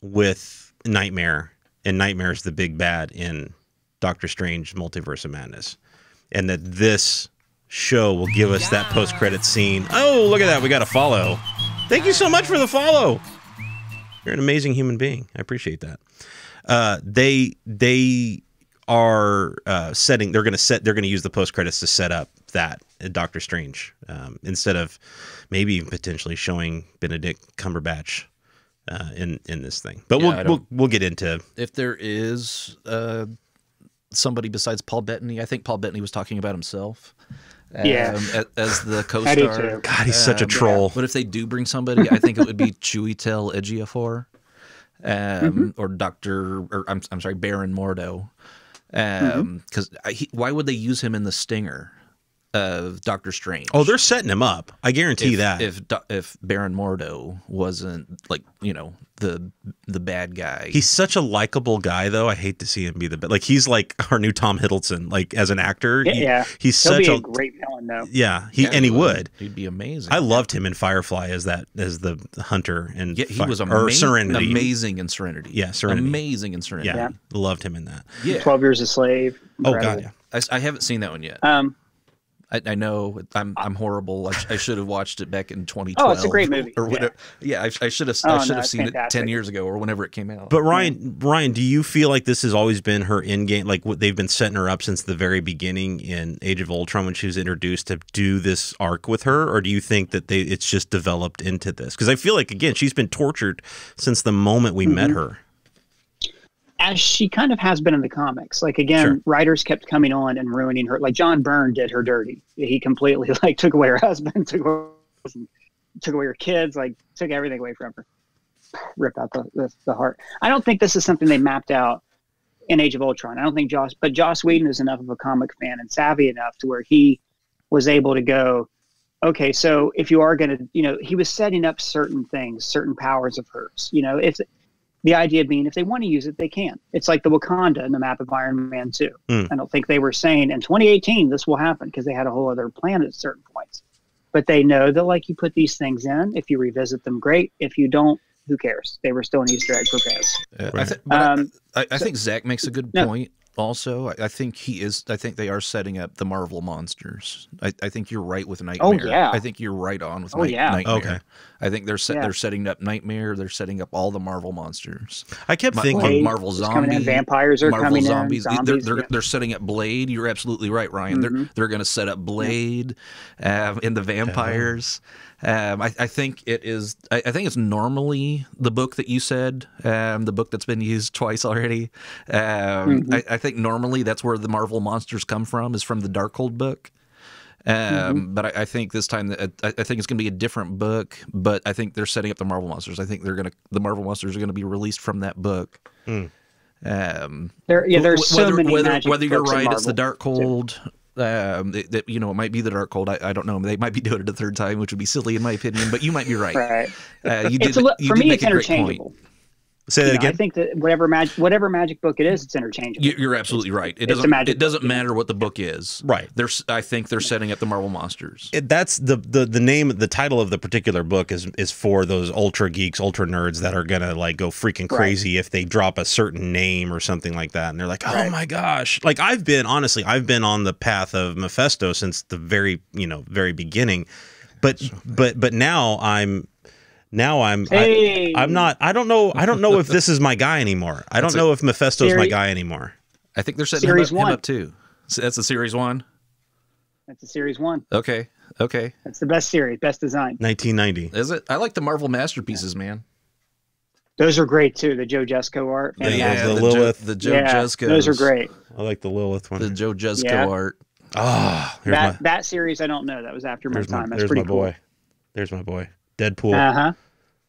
with Nightmare, and Nightmare's the big bad in Doctor Strange Multiverse of Madness, and that this show will give us that post-credit scene. Oh, look at that. We got a follow. Thank you so much for the follow. You're an amazing human being. I appreciate that. They are setting. They're going to use the post credits to set up that Doctor Strange instead of maybe even potentially showing Benedict Cumberbatch in this thing. But we'll get into if there is somebody besides Paul Bettany. I think Paul Bettany was talking about himself. As the co-star. God, he's such a troll. But if they do bring somebody, I think it would be Chiwetel Ejiofor, or I'm sorry, Baron Mordo. Because why would they use him in the stinger of Doctor Strange? Oh, they're setting him up. I guarantee that. If Baron Mordo wasn't the bad guy, he's such a likable guy, though. I hate to see him be the bad. Like he's like our new Tom Hiddleston, like as an actor. He's such a great villain, though. Yeah, he would. He'd be amazing. I loved him in Firefly as the hunter, and he was Serenity. Amazing in Serenity. Yeah, Serenity. Amazing in Serenity. Yeah, loved him in that. Yeah, 12 Years a Slave. Incredible. Oh God, yeah. I haven't seen that one yet. I know I'm horrible. I should have watched it back in 2012. Oh, it's a great movie. Or whatever. Yeah, I should have seen it 10 years ago or whenever it came out. But Ryan, do you feel like this has always been her end game? Like what they've been setting her up since the very beginning in Age of Ultron when she was introduced to do this arc with her, or do you think that it's just developed into this? Because I feel like again she's been tortured since the moment we met her. As she kind of has been in the comics. Like, again, writers kept coming on and ruining her. Like, John Byrne did her dirty. He completely, took away her husband, took away her kids, took everything away from her. Rip out the heart. I don't think this is something they mapped out in Age of Ultron. I don't think Joss Whedon is enough of a comic fan and savvy enough to where he was able to go, okay, so if you are going to, he was setting up certain things, certain powers of hers. The idea being, if they want to use it, they can. It's like the Wakanda in the map of Iron Man 2. I don't think they were saying in 2018 this will happen because they had a whole other plan at certain points. But they know that you put these things in. If you revisit them, great. If you don't, who cares? They were still an Easter egg for fans. I think Zach makes a good point. Also, I think they are setting up the Marvel monsters. I think you're right with Nightmare. Oh, yeah. I think you're right on with Nightmare. Okay. I think they're setting up Nightmare. They're setting up all the Marvel monsters. I kept thinking Marvel Zombies. Vampires are coming Zombies. in. They're setting up Blade. You're absolutely right, Ryan. They're going to set up Blade in the vampires. I think it is. I think it's normally the book that you said, the book that's been used twice already. I think normally that's where the Marvel monsters come from, is from the Darkhold book. But I think this time, I think it's going to be a different book. But I think they're setting up the Marvel monsters. I think the Marvel monsters are going to be released from that book. There's so many magic whether you're books in right, it's the Marvel, Darkhold. It might be the Darkhold. I don't know. They might be doing it a third time, which would be silly in my opinion. But you might be right. Right. You did For me, make it's a great interchangeable. point. Say that again. I think that whatever magic book it is, it's interchangeable. You're absolutely right. It doesn't matter what the book is. Right. I think they're setting up the Marvel monsters. That's the name. The title of the particular book is for those ultra geeks, ultra nerds that are gonna go freaking crazy if they drop a certain name or something like that, and they're like, oh my gosh. I've been on the path of Mephisto since the very beginning, but now I'm not. I don't know if this is my guy anymore. I don't know if Mephisto's my guy anymore. I think they're setting him up too. So that's a series 1. That's a series 1. Okay. That's the best series, best design. 1990. Is it? I like the Marvel masterpieces, man. Those are great too. The Joe Jusko art. The Lilith. The Joe Jusko. Those are great. I like the Lilith one. The Joe Jusko art. Oh, that series I don't know. That was after my time. That's pretty cool. There's my boy. Deadpool.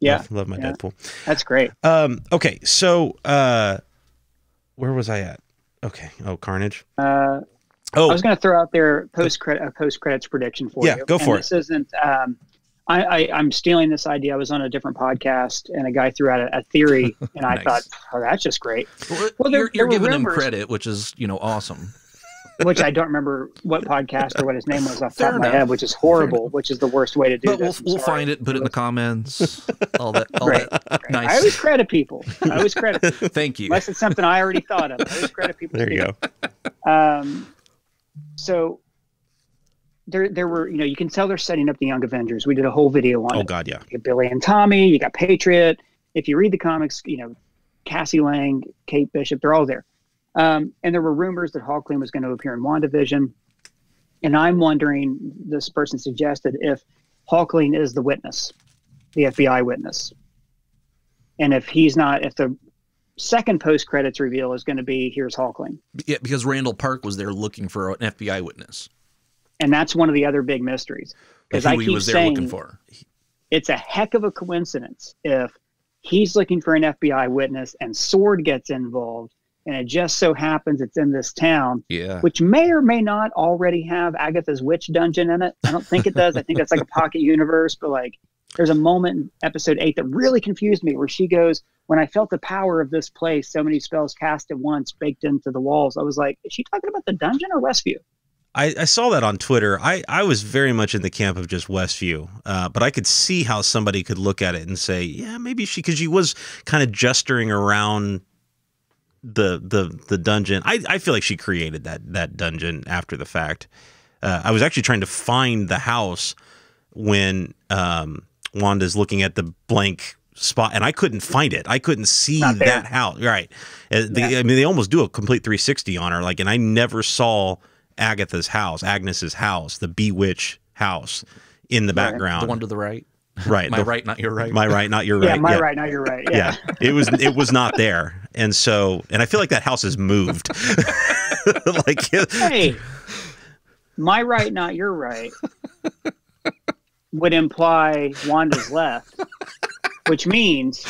Yeah. Love my Deadpool. That's great. Okay, so where was I at? Okay. Oh, Carnage. I was going to throw out there a post credits prediction for you. Yeah, go for it. This isn't. I'm stealing this idea. I was on a different podcast, and a guy threw out a theory, and I Nice. thought, oh, that's just great. Well, there you're were giving him rumors, credit, which is, you know, awesome. which I don't remember what podcast or what his name was off the Fair top of my enough. head, which is horrible, which is the worst way to do But this. we'll I'm sorry. find it, put it in the comments, all that. Great. Nice. I always credit people. Thank you. Unless it's something I already thought of. I always credit people. There you go. So there were, you know, you can tell they're setting up the Young Avengers. We did a whole video on Oh it. God, yeah. You got Billy and Tommy, you got Patriot. If you read the comics, you know, Cassie Lang, Kate Bishop, they're all there. And there were rumors that Hulkling was going to appear in WandaVision. And I'm wondering, this person suggested, if Hulkling is the witness, the FBI witness. And if he's not, if the second post-credits reveal is going to be, here's Hulkling. Yeah, because Randall Park was there looking for an FBI witness. And that's one of the other big mysteries. Because I Who he keep was there saying looking for. it's a heck of a coincidence if he's looking for an FBI witness and Sword gets involved, and it just so happens it's in this town, Yeah. which may or may not already have Agatha's witch dungeon in it. I don't think it does. I think that's like a pocket universe, but like there's a moment in episode 8 that really confused me where she goes, when I felt the power of this place, so many spells cast at once baked into the walls. I was like, is she talking about the dungeon or Westview? I saw that on Twitter. I was very much in the camp of just Westview, but I could see how somebody could look at it and say, yeah, maybe because she was kind of gesturing around the dungeon. I feel like she created that dungeon after the fact. I was actually trying to find the house when Wanda's looking at the blank spot, and I couldn't find it. I couldn't see that house. Right. I mean, they almost do a complete 360 on her, like, and I never saw Agnes's house, the Bewitch house in the background. The one to the right. Right. My right, not your right. My right, not your right. Yeah, my right, not your right. Yeah. It was not there. And so, and I feel like that house has moved. Like, Hey, my right, not your right would imply Wanda's left, which means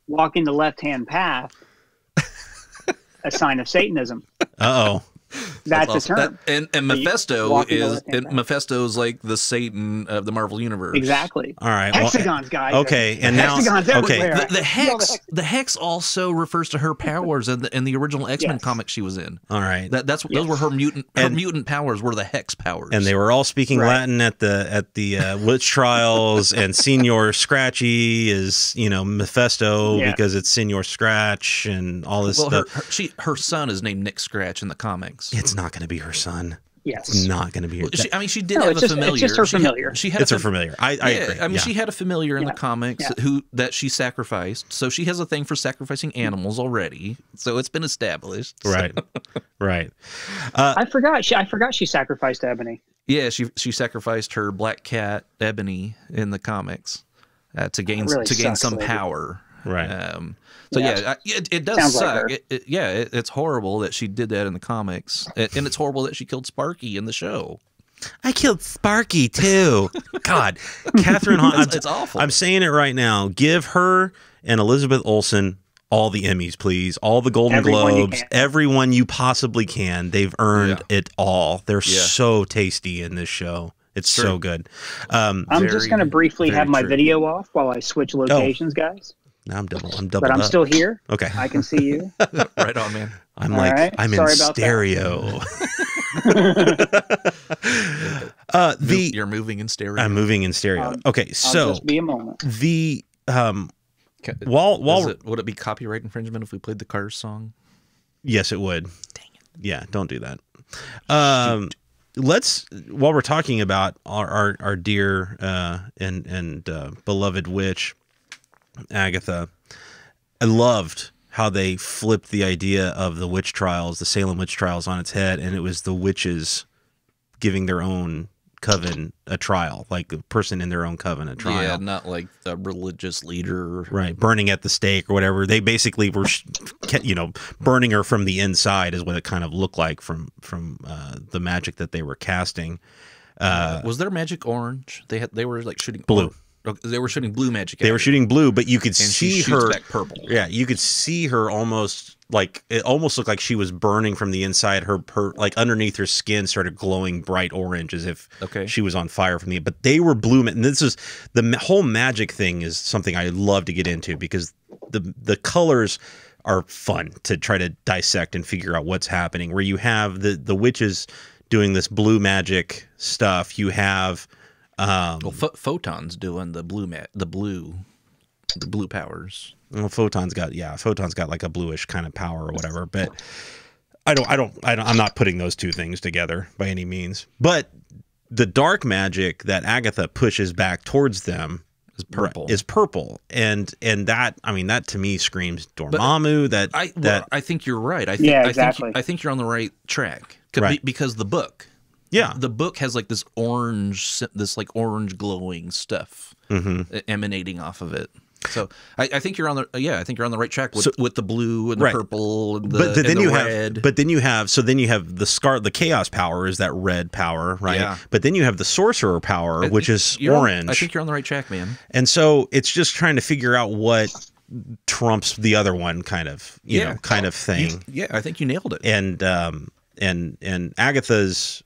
walking the left-hand path, a sign of Satanism. uh-oh. That's a awesome. term. And Mephisto walking the is left-hand path. Mephisto's like the Satan of the Marvel universe. Exactly. All right. Hexagons, guys. Okay, and now Hexagons everywhere. The hex also refers to her powers in the original X-Men Yes. comic she was in. All right. Those were her mutant powers were the hex powers. And they were all speaking Right. Latin at the witch trials, and Senor Scratchy is, you know, Mephisto because it's Senor Scratch and all this stuff. Her son is named Nick Scratch in the comics. It's not going to be her son. Yes. It's not going to be her. She did No, have it's a just- familiar. it's just her familiar. She had It's her familiar. I agree. I mean, she had a familiar in the Yeah. comics Yeah. that she sacrificed, so she has a thing for sacrificing animals already. So it's been established. Right. Right. I forgot she sacrificed Ebony. Yeah, she sacrificed her black cat Ebony in the comics to gain really sucks, some lady. power. Right. Yeah. It does Sounds like suck. her. It's horrible that she did that in the comics, and it's horrible that she killed Sparky in the show. I killed Sparky too. God, Catherine Hahn. It's awful. I'm saying it right now. Give her and Elizabeth Olsen all the Emmys, please. All the Golden Everyone you Globes. can. Everyone you possibly can. They've earned it all. They're Yeah. so tasty in this show. It's True. so good. I'm just Very, going to briefly very have my true. video off while I switch locations, guys. Now I'm doubled But I'm up. still here. Okay. I can see you. Right on, man. I'm All like right. I'm in Sorry about that. stereo. You're moving in stereo. I'm moving in stereo. Okay, I'll so just be a moment. the Would while it be copyright infringement if we played the Cars song? yes, it would. Dang it. Yeah, don't do that. Let's while we're talking about our dear and beloved witch Agatha, I loved how they flipped the idea of the witch trials, the Salem witch trials, on its head, and it was the witches giving their own coven a trial, like a person in their own coven a trial. Yeah, not like a religious leader. Right, burning at the stake or whatever. They basically were, burning her from the inside is what it kind of looked like from the magic that they were casting. Was their magic orange? They were like shooting Blue. They were shooting blue magic. They were shooting blue, but you could and see she shoots her back purple. Yeah, you could see her almost like it almost looked like she was burning from the inside. Her like underneath her skin started glowing bright orange as if she was on fire from the. But they were blue, and this is the whole magic thing is something I love to get into because the colors are fun to try to dissect and figure out what's happening. Where you have the witches doing this blue magic stuff, you have Photon's doing the blue powers. Well, Photon's got like a bluish kind of power or whatever, but I'm not putting those two things together by any means. But the dark magic that Agatha pushes back towards them is purple, and that that to me screams Dormammu. I think you're right. I think you're on the right track, because the book. Yeah, the book has like this orange glowing stuff emanating off of it. So I think you're on the right track with the blue and the purple and the red. But then you have the chaos power is that red power, right? Yeah. But then you have the sorcerer power, which is orange. I think you're on the right track, man. And so it's just trying to figure out what trumps the other one, kind of thing. I think you nailed it. And Agatha's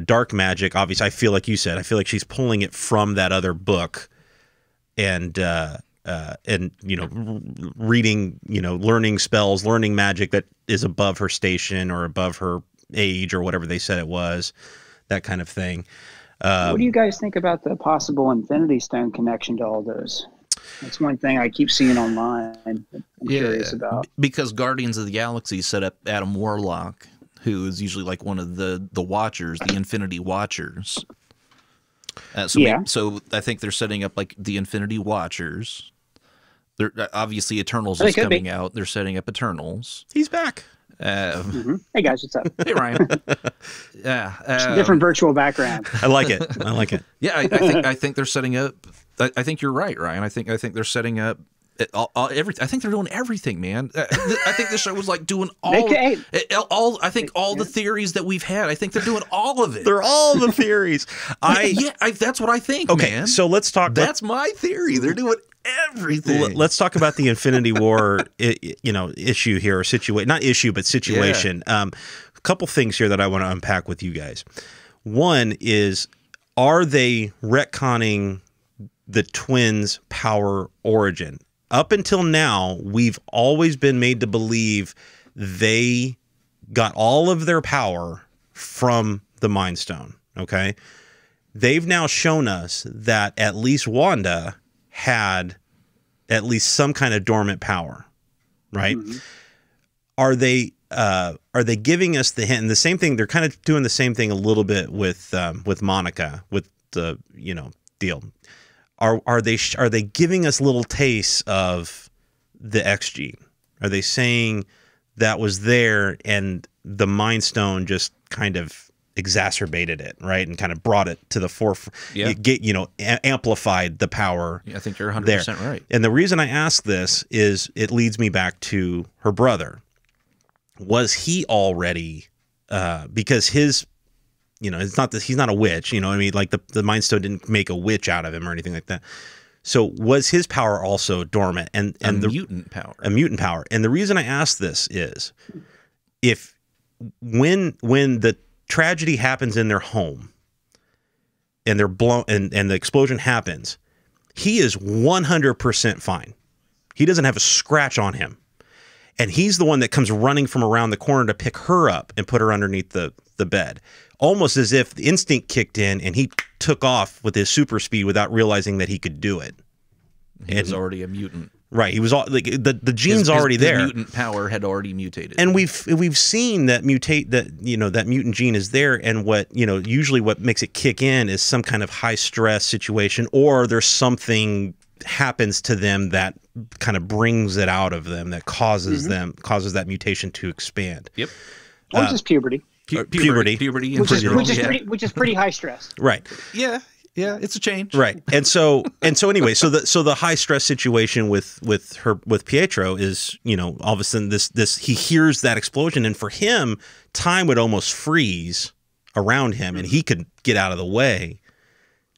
dark magic, obviously, I feel like you said, I feel like she's pulling it from that other book, and reading, learning spells, learning magic that is above her station or above her age or whatever they said it was, that kind of thing. What do you guys think about the possible Infinity Stone connection to all those? That's one thing I keep seeing online. I'm curious about. Because Guardians of the Galaxy set up Adam Warlock, who is usually like one of the Watchers, the Infinity Watchers. So I think they're setting up like the Infinity Watchers. They're obviously Eternals is coming out. They're setting up Eternals. He's back. Hey guys, what's up? Hey Ryan. Different virtual background. I like it. Yeah, I think they're setting up. I think you're right, Ryan. I think they're setting up. I think they're doing everything, man. I think this show was like doing all. I think all the theories that we've had. I think they're doing all of it. They're all the theories. That's what I think. Okay, man. So let's talk. That's my theory. They're doing everything. Let's talk about the Infinity War, issue here, or situation. Not issue, but situation. A couple things here that I want to unpack with you guys. One is, are they retconning the twins' power origin? Up until now, we've always been made to believe they got all of their power from the Mind Stone, okay? They've now shown us that at least Wanda had at least some kind of dormant power, right? Mm-hmm. Are they giving us the hint? And the same thing, they're kind of doing the same thing a little bit with Monica, with the deal. Are they giving us little tastes of the X gene? Are they saying that was there and the Mind Stone just kind of exacerbated it, right, and kind of brought it to the forefront? Amplified the power. Yeah, I think you're 100% right. And the reason I ask this is it leads me back to her brother. Was he already because his it's not that he's not a witch, like the Mind Stone didn't make a witch out of him or anything like that. So was his power also dormant and the mutant power? A mutant power. And the reason I ask this is when the tragedy happens in their home and they're blown and the explosion happens, he is 100% fine. He doesn't have a scratch on him. And he's the one that comes running from around the corner to pick her up and put her underneath the bed. Almost as if the instinct kicked in and he took off with his super speed without realizing that he could do it. He was already a mutant. Right. He was all like the gene's already there. His mutant power had already mutated. And we've seen that that mutant gene is there, and usually what makes it kick in is some kind of high stress situation, or there's something happens to them that kind of brings it out of them, that causes that mutation to expand. Yep. Or just puberty. Puberty, which is pretty high stress. Right. Yeah, it's a change. Right. And so anyway, so the high stress situation with Pietro is, all of a sudden this he hears that explosion, and for him, time would almost freeze around him and he could get out of the way.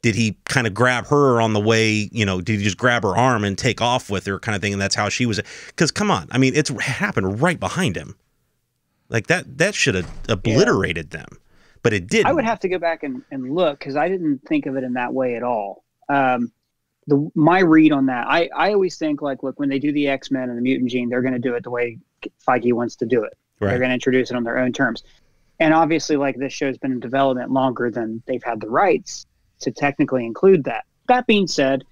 did he kind of grab her on the way, you know, did he just grab her arm and take off with her kind of thing? And that's how she was. Because come on, I mean, it's happened right behind him. Like that should have obliterated them, but it didn't. I would have to go back and look because I didn't think of it in that way at all. My read on that, I always think like, look, when they do the X-Men and the mutant gene, they're going to do it the way Feige wants to do it. Right. They're going to introduce it on their own terms. And obviously, like, this show's been in development longer than they've had the rights to technically include that. That being said,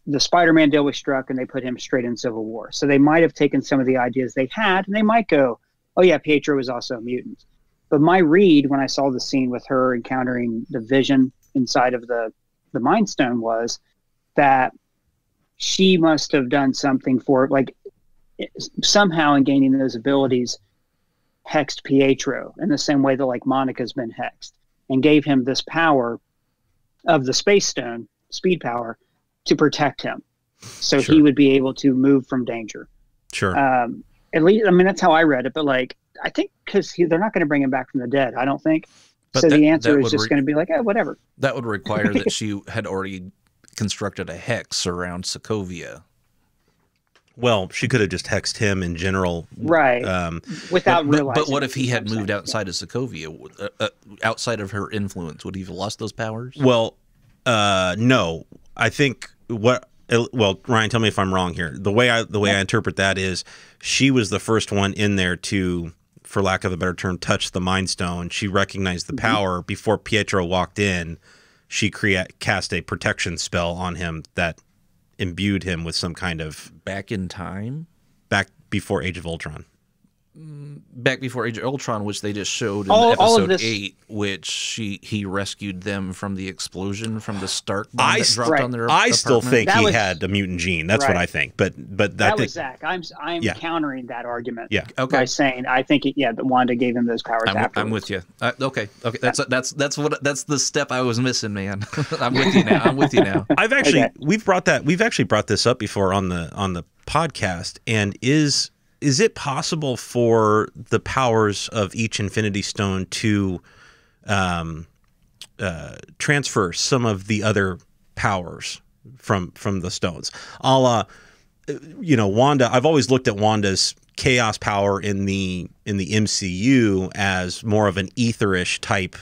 the Spider-Man deal was struck and they put him straight in Civil War. So they might have taken some of the ideas they had and they might go, oh yeah, Pietro was also a mutant. But my read when I saw the scene with her encountering the Vision inside of the Mind Stone was that she must have done something for, like, somehow in gaining those abilities, hexed Pietro in the same way that, like, Monica's been hexed, and gave him this power of the Space Stone, speed power, to protect him. So Sure. he would be able to move from danger. Sure. At least, I mean, that's how I read it. But, like, I think because they're not going to bring him back from the dead, I don't think. But so that- the answer that is just going to be like, oh, whatever. That would require that she had already constructed a hex around Sokovia. Well, she could have just hexed him in general. Right. Without realizing. But what if he had it, moved outside of Sokovia, outside of her influence? Would he have lost those powers? Well, no. I think well, Ryan, tell me if I'm wrong here. The way I interpret that is she was the first one in there to, for lack of a better term, touch the Mind Stone. She recognized the power before Pietro walked in. She cast a protection spell on him that imbued him with some kind of Back in time? back before Age of Ultron. Back before Age of Ultron, which they just showed in All of episode this- 8, which he rescued them from the explosion from the Stark bomb that dropped Right. on their I still apartment. think That he was- had a mutant gene. That's what Right. I think. But that I think was Zach. I'm Yeah. countering that argument. Yeah. Okay. By saying I think that Wanda gave him those powers afterwards. I'm with you. Okay. That's the step I was missing, man. I'm with you now. I've actually Okay. we've actually brought this up before on the podcast. And is it possible for the powers of each Infinity Stone to transfer some of the other powers from the stones? A la, Wanda. I've always looked at Wanda's chaos power in the MCU as more of an etherish type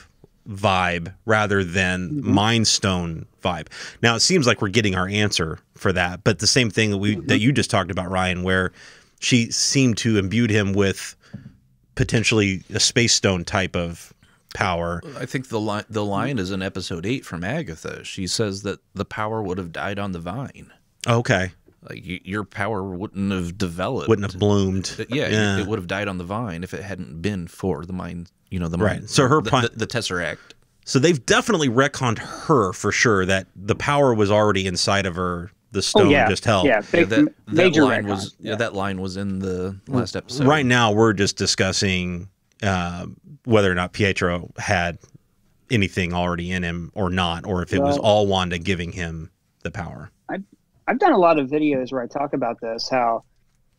vibe rather than Mind Stone vibe. Now it seems like we're getting our answer for that, but the same thing that you just talked about, Ryan, where she seemed to imbued him with potentially a Space Stone type of power. I think the line is in episode 8 from Agatha. She says that the power would have died on the vine. Okay. Like your power wouldn't have developed. Wouldn't have bloomed. Yeah, it would have died on the vine if it hadn't been for the mind. The Right. mind. So her the Tesseract. So they've definitely retconned her for sure that the power was already inside of her. The stone just held. Yeah, major line retcon. was that line was in the last episode. Right now, we're just discussing whether or not Pietro had anything already in him or not, or if it was all Wanda giving him the power. I've done a lot of videos where I talk about this, how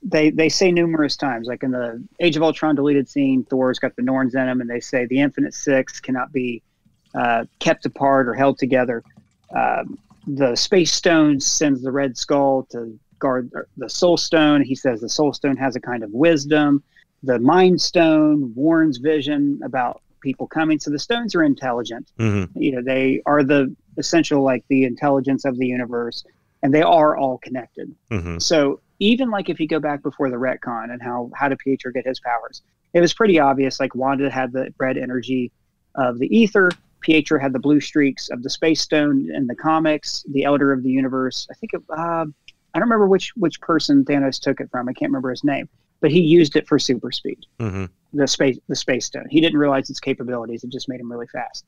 they say numerous times, like in the Age of Ultron deleted scene, Thor's got the Norns in him, and they say the Infinite Six cannot be kept apart or held together. The Space Stone sends the Red Skull to guard the Soul Stone. He says the Soul Stone has a kind of wisdom. The Mind Stone warns Vision about people coming. So the stones are intelligent. Mm-hmm. They are the essential, like the intelligence of the universe, and they are all connected. Mm-hmm. So even like if you go back before the retcon and how did Pietro get his powers, it was pretty obvious. Like Wanda had the red energy of the ether. Pietro had the blue streaks of the Space Stone in the comics. The Elder of the Universe. I think I don't remember which person Thanos took it from. I can't remember his name, but he used it for super speed. Mm-hmm. The Space Stone. He didn't realize its capabilities. It just made him really fast.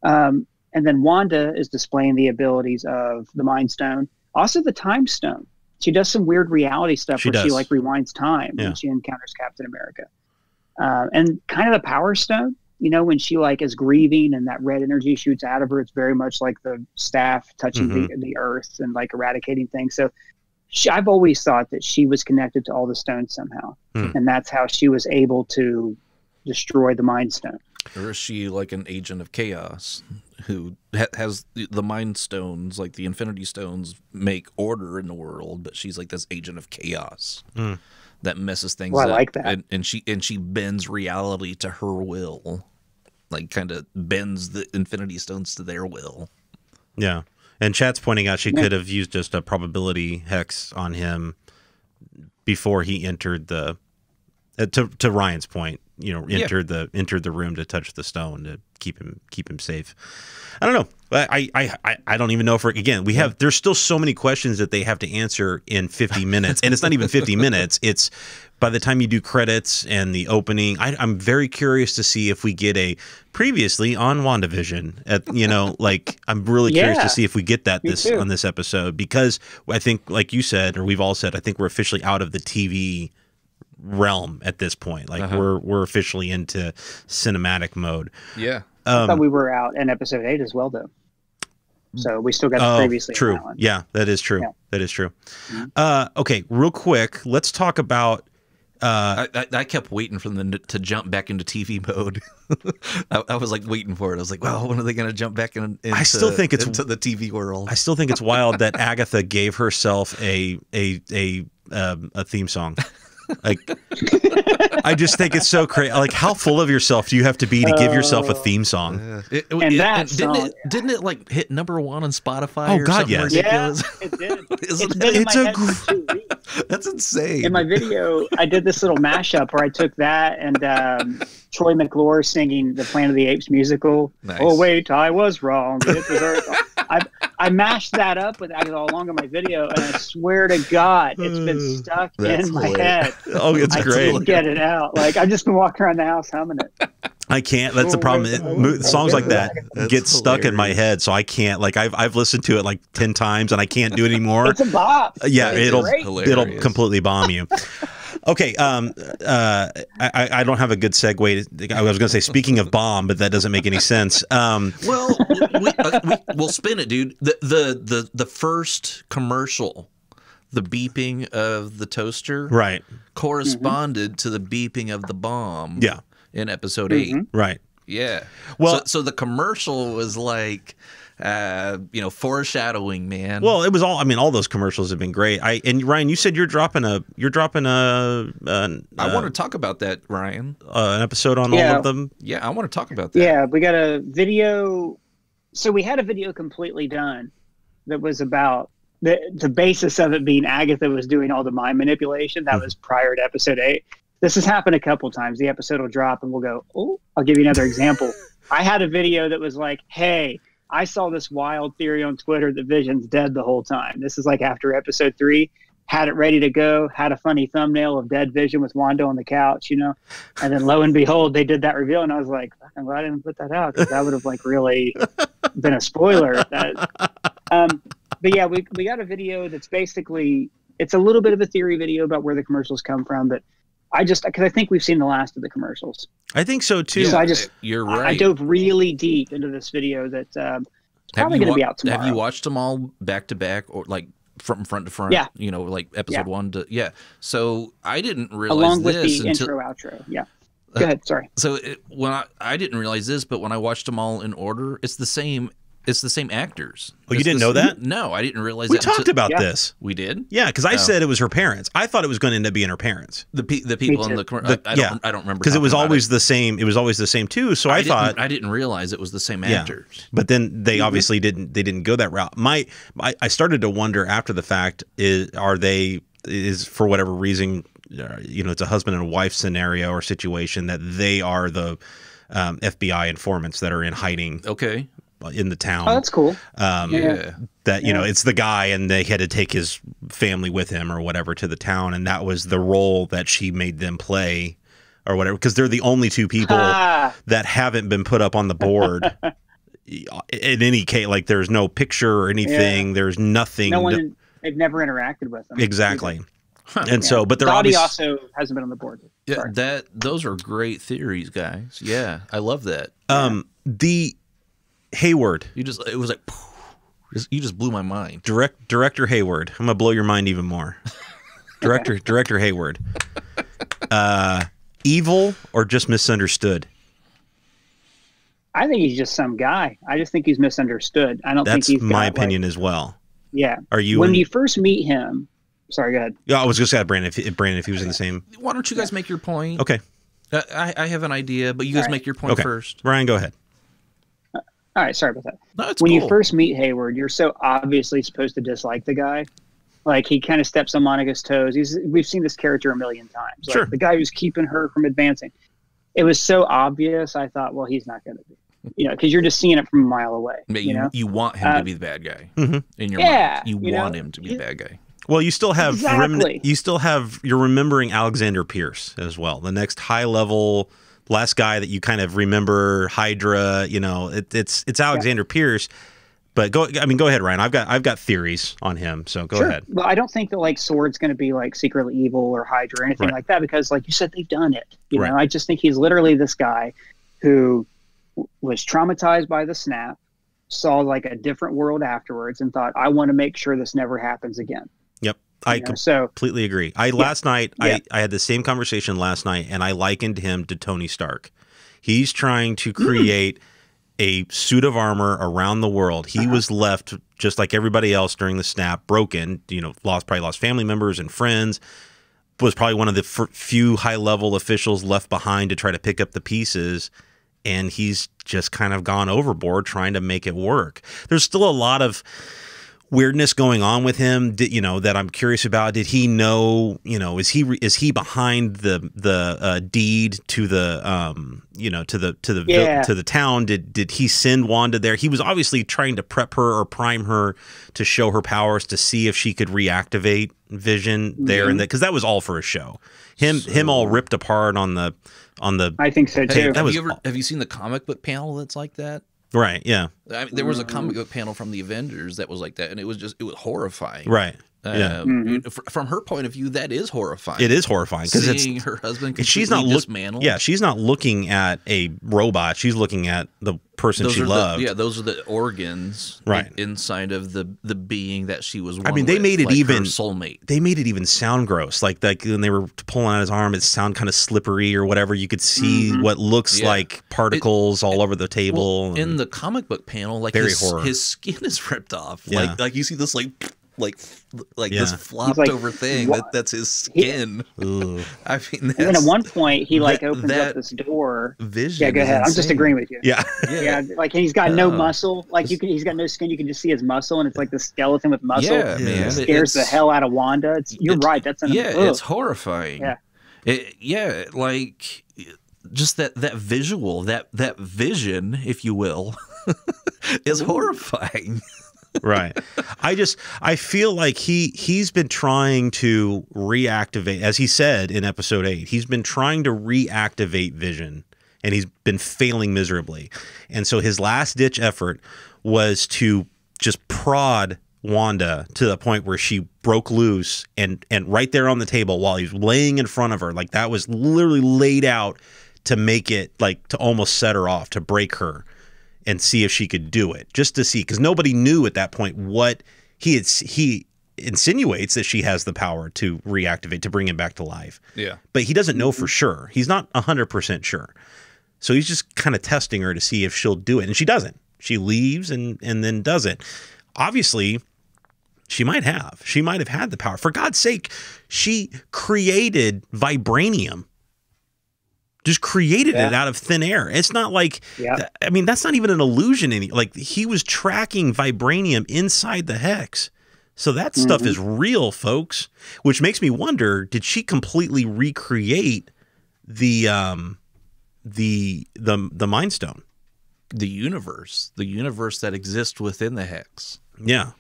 And then Wanda is displaying the abilities of the Mind Stone, also the Time Stone. She does some weird reality stuff she like rewinds time when she encounters Captain America, and kind of the Power Stone. When she like is grieving and that red energy shoots out of her, it's very much like the staff touching the earth and like eradicating things. So I've always thought that she was connected to all the stones somehow, and that's how she was able to destroy the Mind Stone. Or is she like an agent of chaos who has the Mind Stones, like the Infinity Stones, make order in the world, but she's like this agent of chaos that messes things up. I like that. And she bends reality to her will, like kind of bends the Infinity Stones to their will. Yeah. And chat's pointing out she could have used just a probability hex on him before he entered the to Ryan's point, entered the room to touch the stone to keep him safe. I don't know. I don't even know if there's still so many questions that they have to answer in 50 minutes, and it's not even 50 minutes. It's by the time you do credits and the opening. I'm very curious to see if we get a previously on WandaVision. I'm really curious to see if we get that on this episode, because I think, like you said, or we've all said, I think we're officially out of the TV realm at this point. We're officially into cinematic mode. Yeah. I thought we were out in episode 8 as well, though. So we still got the previously. True. On that one. Yeah, that is true. Yeah. That is true. Mm-hmm. Okay, real quick, let's talk about. I kept waiting for them to jump back into TV mode. I was like waiting for it. I was like, well, when are they going to jump back into the TV world? I still think it's wild that Agatha gave herself a theme song. Like, I just think it's so crazy. Like, how full of yourself do you have to be to give yourself a theme song? Didn't it like hit #1 on Spotify? Oh God, yes. Ridiculous? Yeah, it did. It's been in my head for 2 weeks. That's insane. In my video, I did this little mashup where I took that and Troy McClure singing the Planet of the Apes musical. Nice. Oh wait, I was wrong. It was I mashed that up with Agatha all along in my video, and I swear to God, it's been stuck in my head. Oh, it's great. I can't get it out. Like, I've just been walking around the house humming it. I can't. That's the problem. Songs like that get stuck in my head, so I can't. Like, I've listened to it like 10 times, and I can't do it anymore. It's a bop. Yeah, it'll completely bomb you. Okay, I don't have a good segue. I was going to say, speaking of bomb, but that doesn't make any sense. Well, we'll spin it, dude. The first commercial, the beeping of the toaster, right, corresponded to the beeping of the bomb. Yeah, in episode 8, right. Yeah. Well, so the commercial was like, foreshadowing, man. Well, it was all. I mean, all those commercials have been great. And Ryan, you said you're dropping a. I want to talk about that, Ryan. An episode on all of them. Yeah, I want to talk about that. Yeah, we got a video. So we had a video completely done that was about the basis of it being Agatha was doing all the mind manipulation. That was prior to episode 8. This has happened a couple times. The episode will drop and we'll go, oh, I'll give you another example. I had a video that was like, hey, I saw this wild theory on Twitter that Vision's dead the whole time. This is like after episode 3. Had it ready to go, had a funny thumbnail of dead Vision with Wanda on the couch, and then lo and behold, they did that reveal, and I was like, I'm glad I didn't put that out, because that would have like really been a spoiler. But yeah, we got a video that's basically, it's a little bit of a theory video about where the commercials come from, but because I think we've seen the last of the commercials. I think so too. So you're right. I dove really deep into this video that's probably going to be out tomorrow. Have you watched them all back to back, or like from front to front? Yeah. Like episode 1 to So I didn't realize along with this the intro outro. Yeah. Go ahead. Sorry. So when I didn't realize this, but when I watched them all in order, it's the same actors. Oh, you didn't know that? No, I didn't realize we that. We talked about this. We did? Yeah, because I said it was her parents. I thought it was going to end up being her parents. The people in the commercial. I don't remember. Because it was always the same. It was always the same too. So I thought I didn't realize it was the same actors. But then they obviously didn't. They didn't go that route. I started to wonder after the fact: is for whatever reason, it's a husband and a wife scenario or situation that they are the FBI informants that are in hiding. Okay. In the town. Oh, that's cool. It's the guy, and they had to take his family with him or whatever to the town, and that was the role that she made them play or whatever, because they're the only two people that haven't been put up on the board in any case. Like, there's no picture or anything. Yeah. There's nothing. No one. They've never interacted with them. Exactly. And so, but they're Dottie also hasn't been on the board. Yeah, those are great theories, guys. Yeah, I love that. The Hayward. It was like, you just blew my mind. Director Hayward. I'm gonna blow your mind even more. Director Hayward. Evil or just misunderstood? I think he's just some guy. I just think he's misunderstood. I don't think That's he's my got, opinion like, as well. yeah. Are you when you first meet him? Sorry, go ahead. Yeah, I was just saying, Brandon. If he was in the same. Why don't you guys make your point? Okay. I have an idea, but you guys make your point first. Ryan, go ahead. All right, sorry about that. No, it's when cool. you first meet Hayward, you're so obviously supposed to dislike the guy. Like, he kind of steps on Monica's toes. We've seen this character a million times. Like, Sure. the guy who's keeping her from advancing. It was so obvious. I thought, well, he's not going to be. You know, because you're just seeing it from a mile away. You want him to be the bad guy in your yeah, mind. You want him to be the bad guy. Well, you still have Exactly. you're remembering Alexander Pierce as well. The next high level last guy that you kind of remember, Hydra, you know, it's Alexander Pierce. But go ahead, Ryan. I've got theories on him, so go ahead. Well, I don't think that like Sword's going to be like secretly evil or Hydra or anything like that, because like you said, they've done it. You know, I just think he's literally this guy who was traumatized by the snap, saw like a different world afterwards, and thought, I want to make sure this never happens again. Yep. I completely agree. Last night, I had the same conversation last night, and I likened him to Tony Stark. He's trying to create a suit of armor around the world. He was left just like everybody else during the snap, broken, you know, probably lost family members and friends, was probably one of the few high-level officials left behind to try to pick up the pieces. And he's just kind of gone overboard trying to make it work. There's still a lot of weirdness going on with him, you know, that I'm curious about. Did he know, you know, is he behind the deed to the you know, to the town? Did he send Wanda there? He was obviously trying to prep her or prime her to show her powers, to see if she could reactivate Vision there, and that, because that was all for a show. Him all ripped apart on the. I think so too. Have you seen the comic book panel that's like that? Right. Yeah. I mean, there was a comic book panel from the Avengers that was like that, and it was horrifying. Right. Yeah. From her point of view, that is horrifying. It is horrifying because seeing her husband completely she's not dismantled. Yeah, she's not looking at a robot. She's looking at the person she loved. Those are the organs inside of the being that she was. I mean, they made it like even her soulmate. They made it even sound gross. Like when they were pulling out his arm, it sounded kind of slippery or whatever. You could see what looks like particles all over the table. Well, in the comic book panel, like his skin is ripped off. Yeah. Like you see this this flopped over thing that's his skin. I mean, and then at one point he opens up this door. Vision. Yeah, go ahead. I'm just agreeing with you. Yeah. Like he's got no muscle. Like he's got no skin. You can just see his muscle, and it's like the skeleton with muscle. Yeah, man. It scares the hell out of Wanda. You're right. That's it's horrifying. Yeah. Like just that visual, that vision, if you will, is horrifying. Right. I feel like he's been trying to reactivate, as he said in episode 8, he's been trying to reactivate Vision, and he's been failing miserably. And so his last ditch effort was to just prod Wanda to the point where she broke loose, and right there on the table while he's laying in front of her, like that was literally laid out to make it, like, to almost set her off, to break her and see if she could do it, just to see, because nobody knew at that point what he insinuates that she has the power to reactivate, to bring him back to life. Yeah. But he doesn't know for sure. He's not 100% sure. So he's just kind of testing her to see if she'll do it. And she doesn't. She leaves and then does it. Obviously, she might have. She might have had the power. For God's sake, she created vibranium. Just created it out of thin air. It's not like, I mean, that's not even an illusion. Like, he was tracking vibranium inside the hex. So that stuff is real, folks. Which makes me wonder, did she completely recreate the Mind Stone? The universe that exists within the hex. Yeah.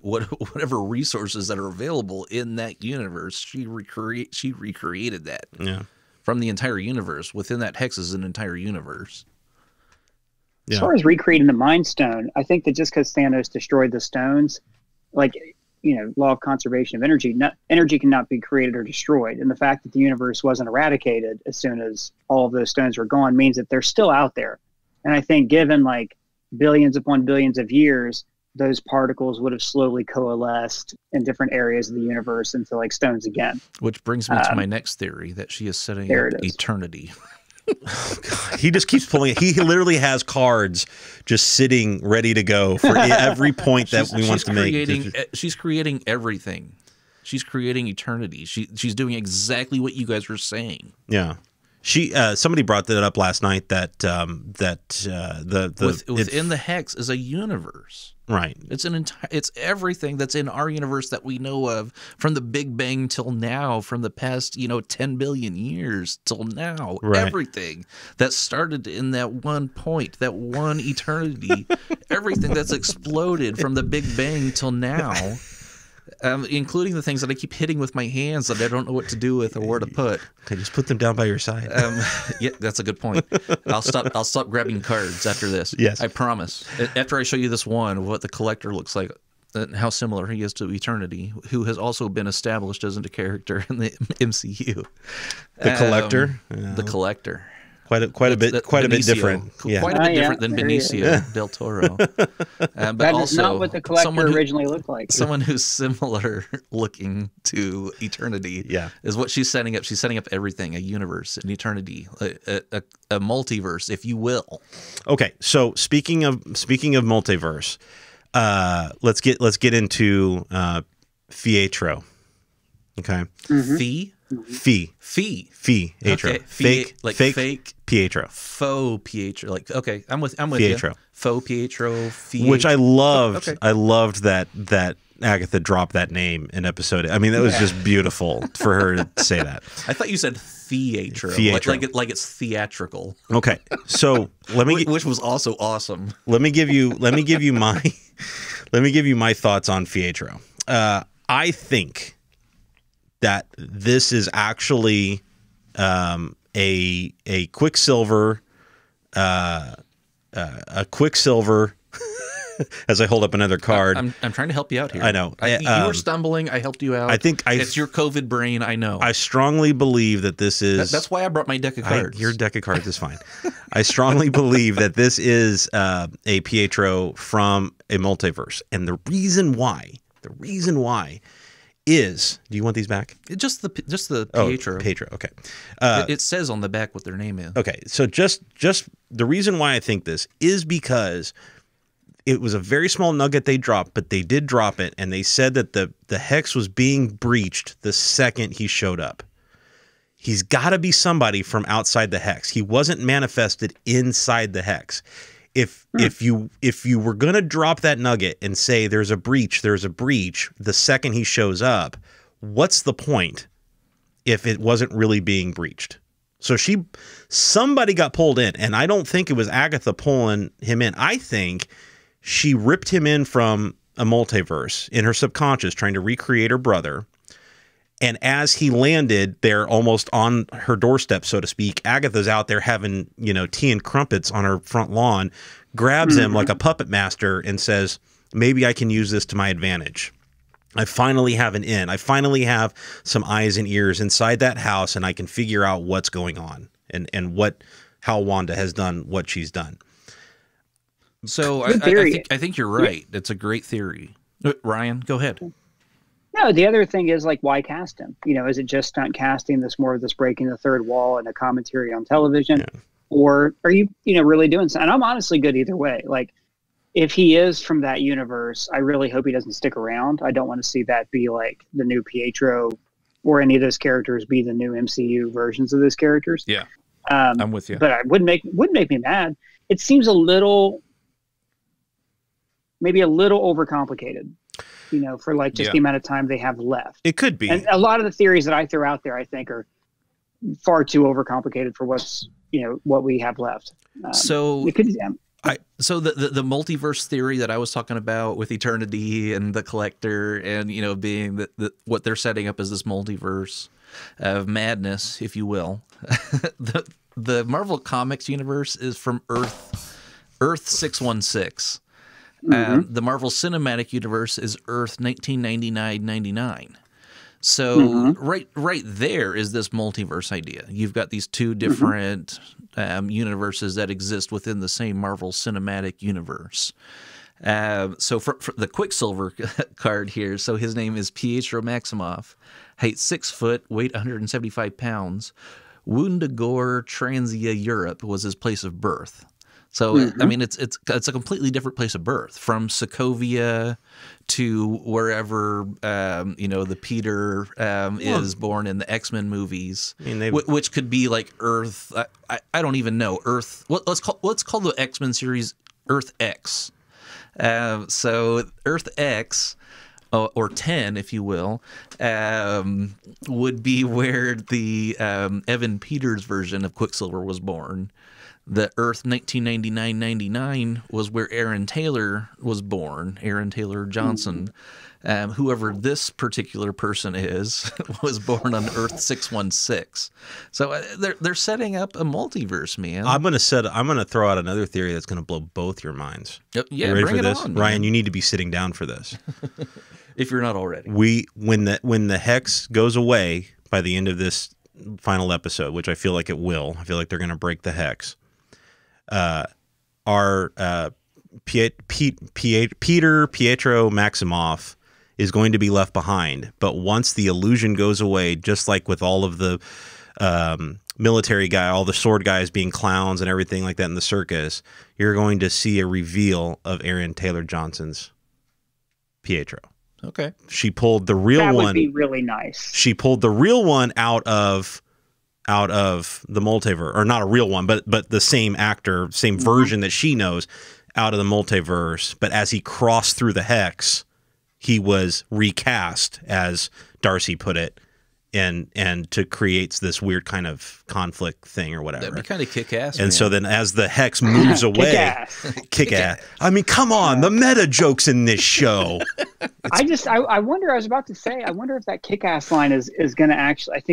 Whatever resources that are available in that universe, she recreated that. Yeah. From the entire universe. Within that hex is an entire universe. As far as recreating the Mind Stone, I think that just because Thanos destroyed the stones, like, you know, law of conservation of energy, energy cannot be created or destroyed. And the fact that the universe wasn't eradicated as soon as all of those stones were gone means that they're still out there. And I think given like billions upon billions of years, those particles would have slowly coalesced in different areas of the universe into like stones again. Which brings me to my next theory, that she is setting up eternity. He just keeps pulling it. He literally has cards just sitting ready to go for every point that we want to make. She's creating everything. She's creating eternity. She's doing exactly what you guys were saying. Yeah. Somebody brought that up last night that within the hex is a universe. Right. It's everything that's in our universe that we know of from the Big Bang till now, from the past 10 billion years till now. Right. Everything that started in that one point, that one eternity, everything that's exploded from the Big Bang till now. Including the things that I keep hitting with my hands that I don't know what to do with or where to put. Okay, just put them down by your side. Yeah, that's a good point. I'll stop grabbing cards after this. Yes, I promise. After I show you this one, what the collector looks like, and how similar he is to Eternity, who has also been established as a character in the MCU. The collector. The collector. Quite a bit different. Yeah. Quite a bit different than Benicio del Toro. But that also is not what the collector originally looked like. Someone who's similar looking to Eternity is what she's setting up. She's setting up everything, a universe, an eternity, a multiverse, if you will. Okay, so speaking of multiverse, let's get into Fietro. Okay. Mm-hmm. Fee. Pietro. Okay. Fake Pietro. Faux Pietro. Okay, I'm with Pietro. You. Faux Pietro. Which I loved. Okay. I loved that Agatha dropped that name in episode. I mean, that was just beautiful for her to say that. I thought you said Fietro. Like it's theatrical. Okay, so which was also awesome. Let me give you my thoughts on Fietro. I think that this is actually a Quicksilver, as I hold up another card. I'm trying to help you out here. I know. You were stumbling. I helped you out. I think it's your COVID brain. I know. I strongly believe that this is. That's why I brought my deck of cards. Your deck of cards is fine. I strongly believe that this is a Pietro from a multiverse, and the reason why is. Do you want these back? Just the Pietro. Oh, Pietro. Okay. It says on the back what their name is. Okay, so just the reason why I think this is because it was a very small nugget they dropped, but they did drop it, and they said that the hex was being breached the second he showed up. He's got to be somebody from outside the hex. He wasn't manifested inside the hex. If you were gonna drop that nugget and say there's a breach the second he shows up, what's the point if it wasn't really being breached? So somebody got pulled in, and I don't think it was Agatha pulling him in. I think she ripped him in from a multiverse in her subconscious, trying to recreate her brother. And as he landed there almost on her doorstep, so to speak, Agatha's out there having, tea and crumpets on her front lawn, grabs him like a puppet master and says, maybe I can use this to my advantage. I finally have an in. I finally have some eyes and ears inside that house, and I can figure out what's going on and how Wanda has done what she's done. So I think you're right. It's a great theory. Ryan, go ahead. No, the other thing is why cast him? Is it just stunt casting? This more of this breaking the third wall and a commentary on television, or are you really doing something? And I'm honestly good either way. If he is from that universe, I really hope he doesn't stick around. I don't want to see that be the new Pietro, or any of those characters be the new MCU versions of those characters. Yeah, I'm with you. But it wouldn't make me mad. It seems maybe a little overcomplicated. For the amount of time they have left. It could be. And a lot of the theories that I throw out there, I think, are far too overcomplicated for what we have left. So it could, So the multiverse theory that I was talking about with Eternity and the Collector, and being what they're setting up as this multiverse of madness, if you will. the Marvel Comics universe is from Earth 616. Mm-hmm. The Marvel Cinematic Universe is Earth 1999. So right there is this multiverse idea. You've got these two different universes that exist within the same Marvel Cinematic Universe. So for the Quicksilver card here, so his name is Pietro Maximoff, height 6 foot, weight 175 pounds, Wundagore, Transia, Europe was his place of birth. So I mean, it's a completely different place of birth, from Sokovia to wherever the Peter is born in the X-Men movies. I mean, which could be like Earth. I don't even know Earth. Let's call the X-Men series Earth X. So Earth X. Or 10, if you will, would be where the Evan Peters version of Quicksilver was born. The Earth 1999-99 was where Aaron Taylor was born, Aaron Taylor Johnson. Whoever this particular person is was born on Earth 616. So they're setting up a multiverse, man. I'm gonna throw out another theory that's gonna blow both your minds. Yeah, you ready bring for it this? on, Ryan, you need to be sitting down for this. If you're not already. When the hex goes away by the end of this final episode, which I feel like it will, I feel like they're gonna break the hex. Our Pietro Maximoff is going to be left behind. But once the illusion goes away, just like with all of the military guy, all the sword guys being clowns and everything like that in the circus, you're going to see a reveal of Aaron Taylor Johnson's Pietro. Okay. She pulled the real one. That would be really nice. She pulled the real one out of the multiverse, or not a real one, but the same actor, same version that she knows, out of the multiverse. But as he crossed through the hex, he was recast, as Darcy put it, and to create this weird kind of conflict thing or whatever. That'd be kind of kick-ass. And so then as the hex moves away, kick-ass. I mean, come on, the meta jokes in this show. I wonder, I was about to say, I wonder if that kick-ass line is going to actually,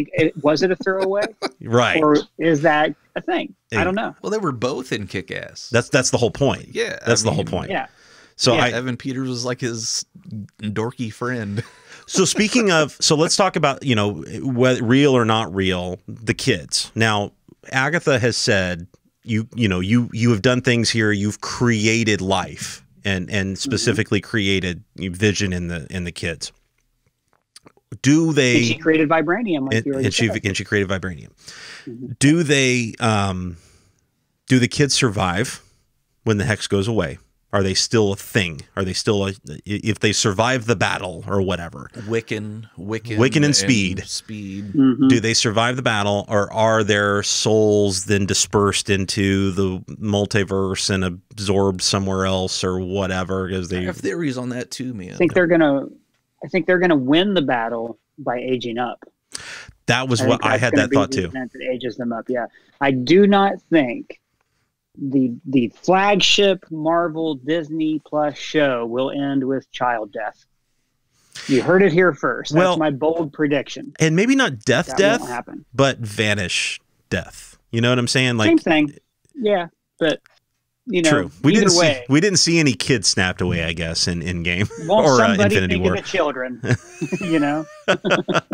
was it a throwaway? Right. Or is that a thing? I don't know. Well, they were both in Kick-Ass. That's the whole point. Yeah. That's the whole point. Yeah. So Evan Peters was like his dorky friend. So speaking of, so let's talk about, whether real or not real, the kids. Now, Agatha has said, you have done things here. You've created life, and specifically created Vision in the kids. Do they? And she created vibranium, like and she created vibranium. Do they? Do the kids survive when the hex goes away? Are they still a thing? Are they still if they survive the battle or whatever? Wiccan and Speed. Do they survive the battle, or are their souls then dispersed into the multiverse and absorbed somewhere else or whatever? Because I have theories on that too, man. I think they're gonna win the battle by aging up. That was what I had that thought too. That ages them up. Yeah, I do not think the flagship Marvel Disney Plus show will end with child death. You heard it here first. That's my bold prediction. And maybe not death, won't happen. But vanish death. You know what I'm saying? Like, same thing. Yeah, but true. We didn't see any kids snapped away, I guess, in game or Infinity War. Of the children,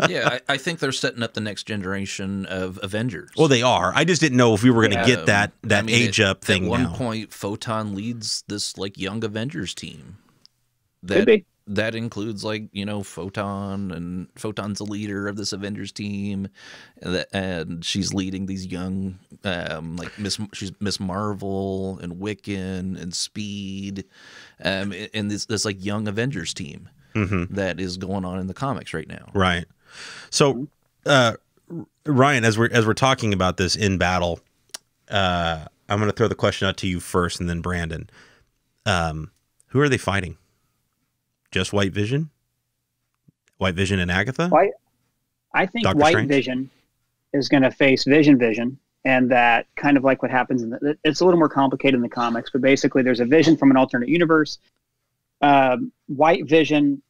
Yeah, I think they're setting up the next generation of Avengers. Well, they are. I just didn't know if we were going to get that age up thing. At one point, Photon leads this young Avengers team. That includes Photon, and Photon's the leader of this Avengers team, and she's leading these young she's Miss Marvel and Wiccan and Speed, and this young Avengers team that is going on in the comics right now. Right. So, Ryan, as we're talking about this in battle, I'm going to throw the question out to you first, and then Brandon. Who are they fighting? Just White Vision? White Vision and Agatha? I think White Vision is going to face Vision, and that kind of like what happens it's a little more complicated in the comics, but basically there's a Vision from an alternate universe. White Vision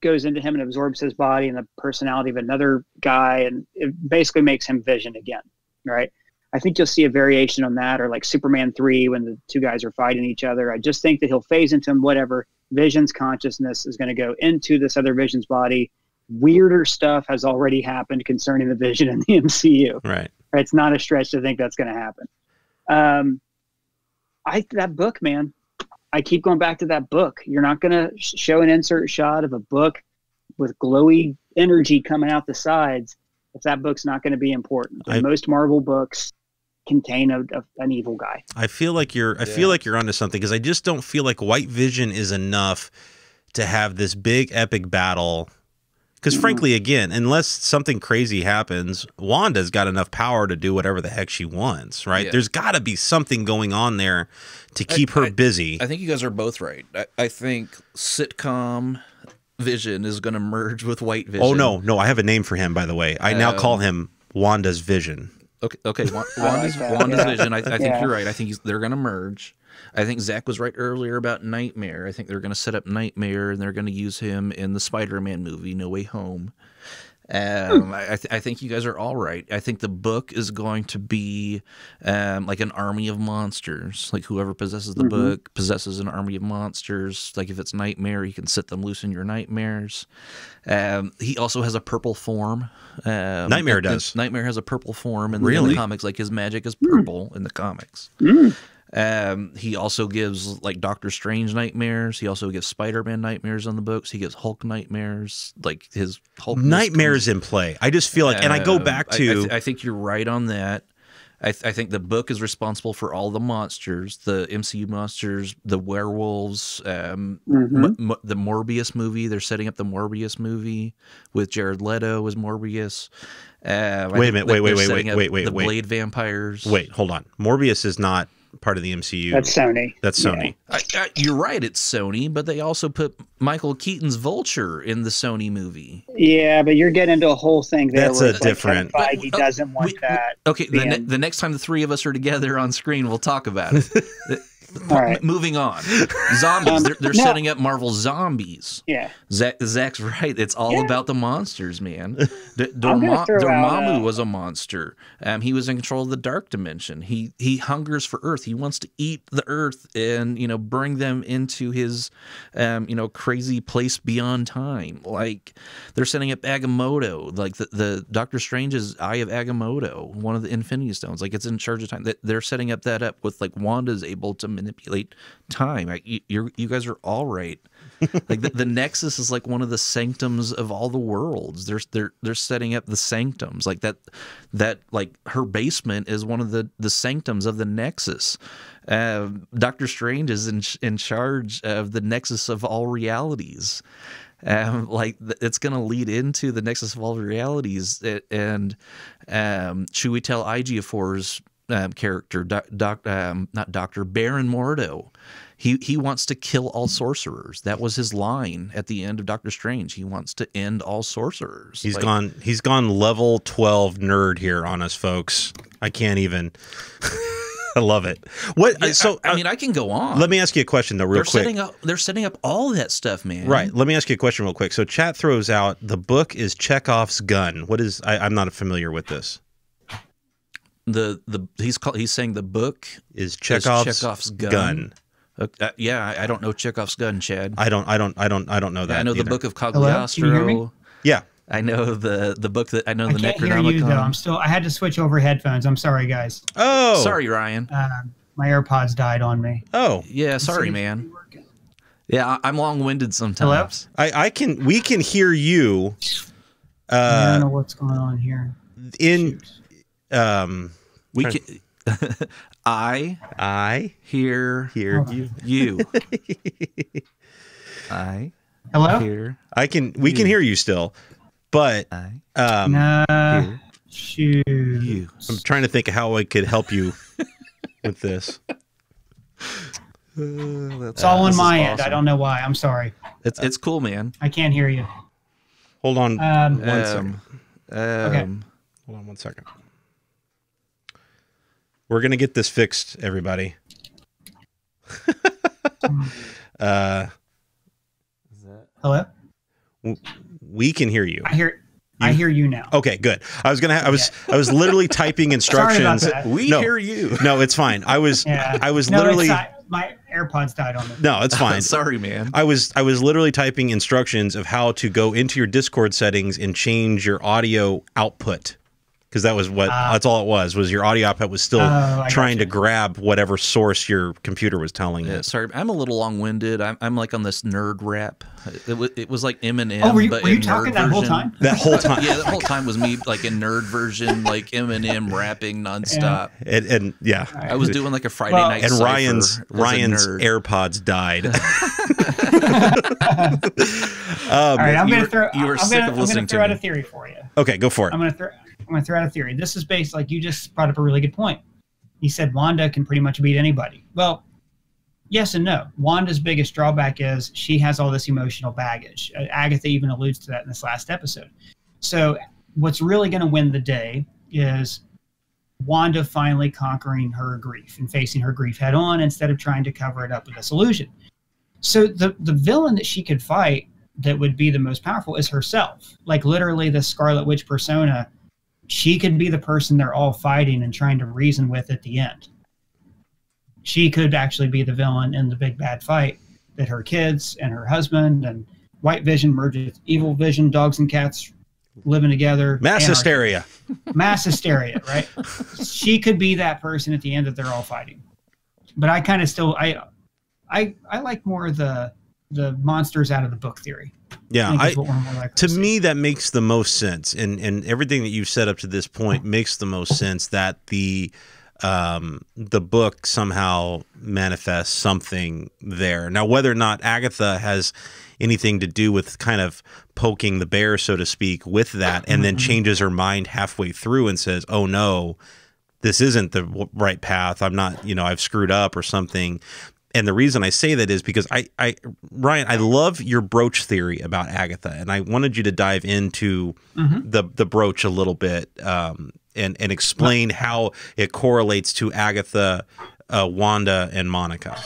goes into him and absorbs his body and the personality of another guy, and it basically makes him Vision again, right? I think you'll see a variation on that, or like Superman 3 when the two guys are fighting each other. I just think that he'll phase into him, whatever. Vision's consciousness is going to go into this other Vision's body. Weirder stuff has already happened concerning the Vision in the MCU. Right. It's not a stretch to think that's going to happen. That book, man, I keep going back to that book. You're not going to show an insert shot of a book with glowy energy coming out the sides if that book's not going to be important. And most Marvel books contain an evil guy. I feel like you're onto something, because I just don't feel like White Vision is enough to have this big epic battle. Because frankly, again, unless something crazy happens, Wanda's got enough power to do whatever the heck she wants, right? Yeah. There's got to be something going on there to keep her busy. I think you guys are both right. I think sitcom Vision is going to merge with White Vision. Oh, no, I have a name for him, by the way. I now call him Wanda's Vision. Okay, Wanda's Vision. I think you're right. I think they're going to merge. I think Zach was right earlier about Nightmare. I think they're going to set up Nightmare, and they're going to use him in the Spider-Man movie, No Way Home. I think you guys are all right. I think the book is going to be like an army of monsters. Like whoever possesses the book possesses an army of monsters. Like if it's Nightmare, he can set them loose in your nightmares. He also has a purple form. Nightmare does. Nightmare has a purple form in Really? the comics. Like his magic is purple in the comics. He also gives like Doctor Strange nightmares. He also gives Spider-Man nightmares on the books. He gives Hulk nightmares. Like his Hulk Nightmares in play. I just feel like, and I go back to... I think you're right on that. I think the book is responsible for all the monsters, the MCU monsters, the werewolves, the Morbius movie. They're setting up the Morbius movie with Jared Leto as Morbius. Wait a minute. Wait. The Blade vampires. Wait, hold on. Morbius is not part of the MCU. That's Sony. That's Sony. Yeah. You're right, it's Sony, but they also put Michael Keaton's Vulture in the Sony movie. Yeah, but you're getting into a whole thing there. That's where a different... Like Feige doesn't want that. Okay, the next time the three of us are together on screen, we'll talk about it. All right. Moving on. Zombies. They're setting up Marvel Zombies. Yeah. Zach's right. It's all about the monsters, man. Dormammu was a monster. He was in control of the dark dimension. He hungers for Earth. He wants to eat the Earth and bring them into his crazy place beyond time. Like they're setting up Agamotto, like the Doctor Strange's Eye of Agamotto, one of the Infinity Stones. Like it's in charge of time. They're setting up that up with like Wanda's able to manipulate time. You guys are all right. Like the Nexus is like one of the sanctums of all the worlds. They're setting up the sanctums like that like her basement is one of the sanctums of the Nexus. Doctor Strange is in charge of the Nexus of all realities. Like it's going to lead into the Nexus of all realities, and Chiwetel Ejiofor's character, not Doctor Baron Mordo. He wants to kill all sorcerers. That was his line at the end of Doctor Strange. He wants to end all sorcerers. He's gone level 12 nerd here on us, folks. I can't even. I love it. What? Yeah, so I mean, I can go on. Let me ask you a question though, real quick. They're setting up all that stuff, man. Right. Let me ask you a question real quick. So chat throws out the book is Chekhov's gun. What is? I'm not familiar with this. He's saying the book is Chekhov's gun. Yeah, I don't know Chekhov's gun, Chad. I don't know that. Yeah, I know either. The Book of Cagliostro. Yeah. I know the book that I know the Necronomicon. I can't hear you though. I had to switch over headphones. I'm sorry, guys. Oh, sorry, Ryan. My AirPods died on me. Oh, yeah. Sorry, man. Yeah, I'm long-winded sometimes. Hello? We can hear you. I don't know what's going on here. We can. I hear you. I hello. We can hear you still, but shoot. I'm trying to think of how I could help you with this. It's all on my end. I don't know why. I'm sorry. It's cool, man. I can't hear you. Hold on one second. Okay. Hold on one second. We're gonna get this fixed, everybody. Hello. We can hear you. I hear you now. Okay, good. I was literally typing instructions. Sorry about that. We hear you. No, it's fine. I was literally. My AirPods died on me. No, it's fine. Sorry, man. I was literally typing instructions of how to go into your Discord settings and change your audio output. because that's all it was your audio output was still trying to grab whatever source your computer was telling you. Sorry, I'm a little long-winded. I'm like on this nerd rap. It was like Eminem. Oh, were you but in talking nerd that whole version. time? That whole time. Yeah, the whole time was me like in nerd version, like Eminem rapping nonstop. And yeah, I was doing like a Friday night. And cypher Ryan's as a nerd. AirPods died. All right, I'm going to throw. You were sick of listening to throw out me. a theory for you. Okay, go for it. I'm going to throw out a theory. This is based, like you just brought up a really good point. You said Wanda can pretty much beat anybody. Well, yes and no. Wanda's biggest drawback is she has all this emotional baggage. Agatha even alludes to that in this last episode. So what's really going to win the day is Wanda finally conquering her grief and facing her grief head on instead of trying to cover it up with this illusion. So the villain that she could fight that would be the most powerful is herself. Like literally the Scarlet Witch persona, she could be the person they're all fighting and trying to reason with at the end. She could actually be the villain in the big bad fight that her kids and her husband and White Vision merge with Evil Vision, dogs and cats living together. Mass hysteria. Mass hysteria, right? She could be that person at the end that they're all fighting. But I kind of still, I like more the monsters out of the book theory. Yeah, to see. me that makes the most sense, and everything that you've said up to this point makes the most sense. That the book somehow manifests something there. Now, whether or not Agatha has anything to do with kind of poking the bear, so to speak, with that, and then changes her mind halfway through and says, "Oh no, this isn't the right path. I'm not, I've screwed up or something." And the reason I say that is because Ryan, I love your brooch theory about Agatha, and I wanted you to dive into the brooch a little bit and explain how it correlates to Agatha, Wanda, and Monica.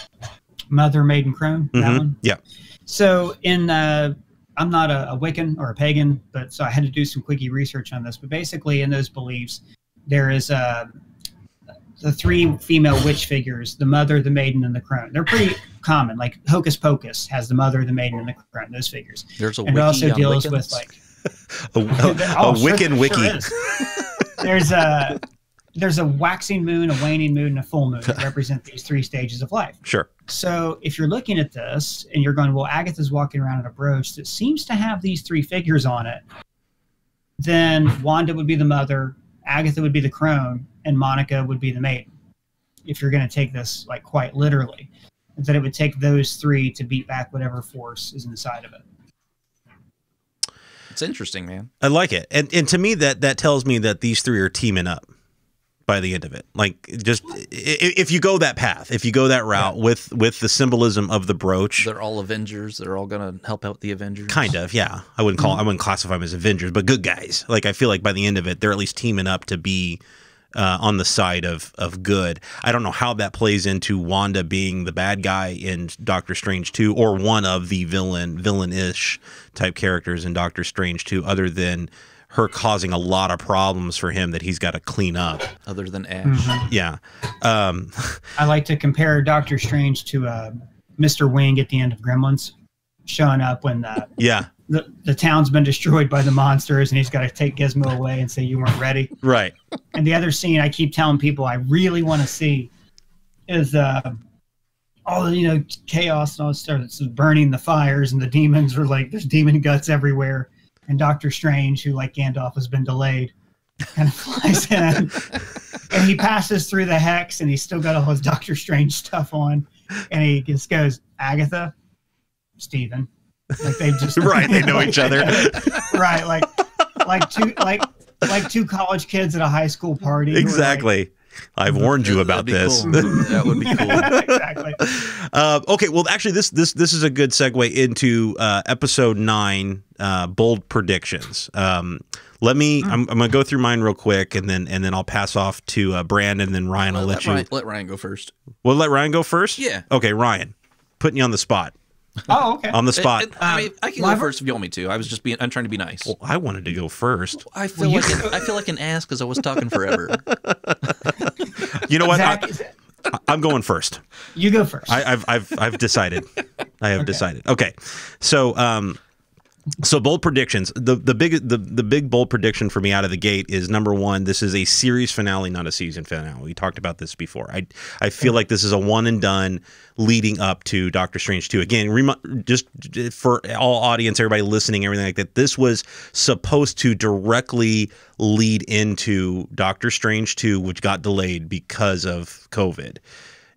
Mother, Maiden, Crone. That one. Yeah. So I'm not a Wiccan or a pagan, but so I had to do some quickie research on this. But basically, in those beliefs, there is the three female witch figures: the mother, the maiden, and the crone. They're pretty common. Like Hocus Pocus has the mother, the maiden, and the crone. Those figures. There's a and wiki it also on deals Wiccans? with like a Wiccan wiki. Sure there's a waxing moon, a waning moon, and a full moon that represent these three stages of life. Sure. So if you're looking at this and you're going, well, Agatha's walking around in a brooch that seems to have these three figures on it, then Wanda would be the mother, Agatha would be the crone, and Monica would be the maiden. If you're going to take this like quite literally, that it would take those three to beat back whatever force is inside of it. It's interesting, man. I like it. And to me, that tells me that these three are teaming up by the end of it. Like, just if you go that path, if you go that route with the symbolism of the brooch, they're all Avengers. They're all going to help out the Avengers. Kind of, yeah. I wouldn't classify them as Avengers, but good guys. Like, I feel like by the end of it, they're at least teaming up to be on the side of good. I don't know how that plays into Wanda being the bad guy in Doctor Strange 2 or one of the villain-ish type characters in Doctor Strange 2, other than her causing a lot of problems for him that he's got to clean up. Other than Ash. Yeah. I like to compare Doctor Strange to Mr. Wing at the end of Gremlins, showing up when the town's been destroyed by the monsters and he's got to take Gizmo away and say, you weren't ready. Right. And the other scene I keep telling people I really want to see is all the, chaos and all this stuff. It's burning the fires and the demons are like, there's demon guts everywhere. And Doctor Strange, who like Gandalf has been delayed, kind of flies in. And he passes through the hex and he's still got all his Doctor Strange stuff on. And he just goes, Agatha, Stephen. Like they just right, they know each other. Right, like two college kids at a high school party. Exactly. I've warned you about this. Cool. That would be cool. Exactly. Okay, well, actually, this is a good segue into episode 9, bold predictions. Let me. I'm gonna go through mine real quick, and then I'll pass off to Brandon, and then Ryan. I'll let Ryan go first. Well, let Ryan go first. Yeah. Okay, Ryan, putting you on the spot. Oh, okay. On the spot. I can go first if you want me to. I'm trying to be nice. Well, I wanted to go first. I feel like an ass because I was talking forever. You know what? Zach, I'm going first. You go first. I've decided. I have decided. Okay, so So bold predictions. The big bold prediction for me out of the gate is, number one, this is a series finale, not a season finale. We talked about this before. I feel like this is a one and done leading up to Doctor Strange 2. Again, just for all audience, everybody listening, everything like that, this was supposed to directly lead into Doctor Strange 2, which got delayed because of COVID.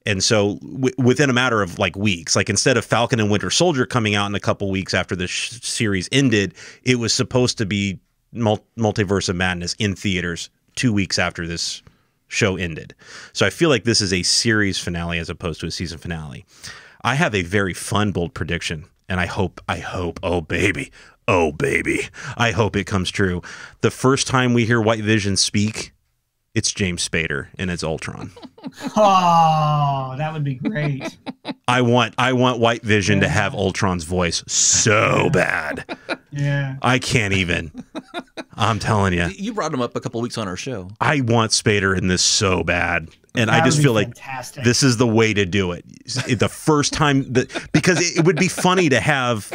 And so within a matter of like weeks, like instead of Falcon and Winter Soldier coming out in a couple weeks after the series ended, it was supposed to be Multiverse of Madness in theaters 2 weeks after this show ended. So I feel like this is a series finale as opposed to a season finale. I have a very fun, bold prediction, and I hope, oh baby, I hope it comes true. The first time we hear White Vision speak, it's James Spader and it's Ultron. Oh, that would be great. I want White Vision to have Ultron's voice so bad. Yeah. I can't even. I'm telling you. You brought him up a couple weeks on our show. I want Spader in this so bad. And That I just would be feel like fantastic. this is the way to do it. The first time because it would be funny to have,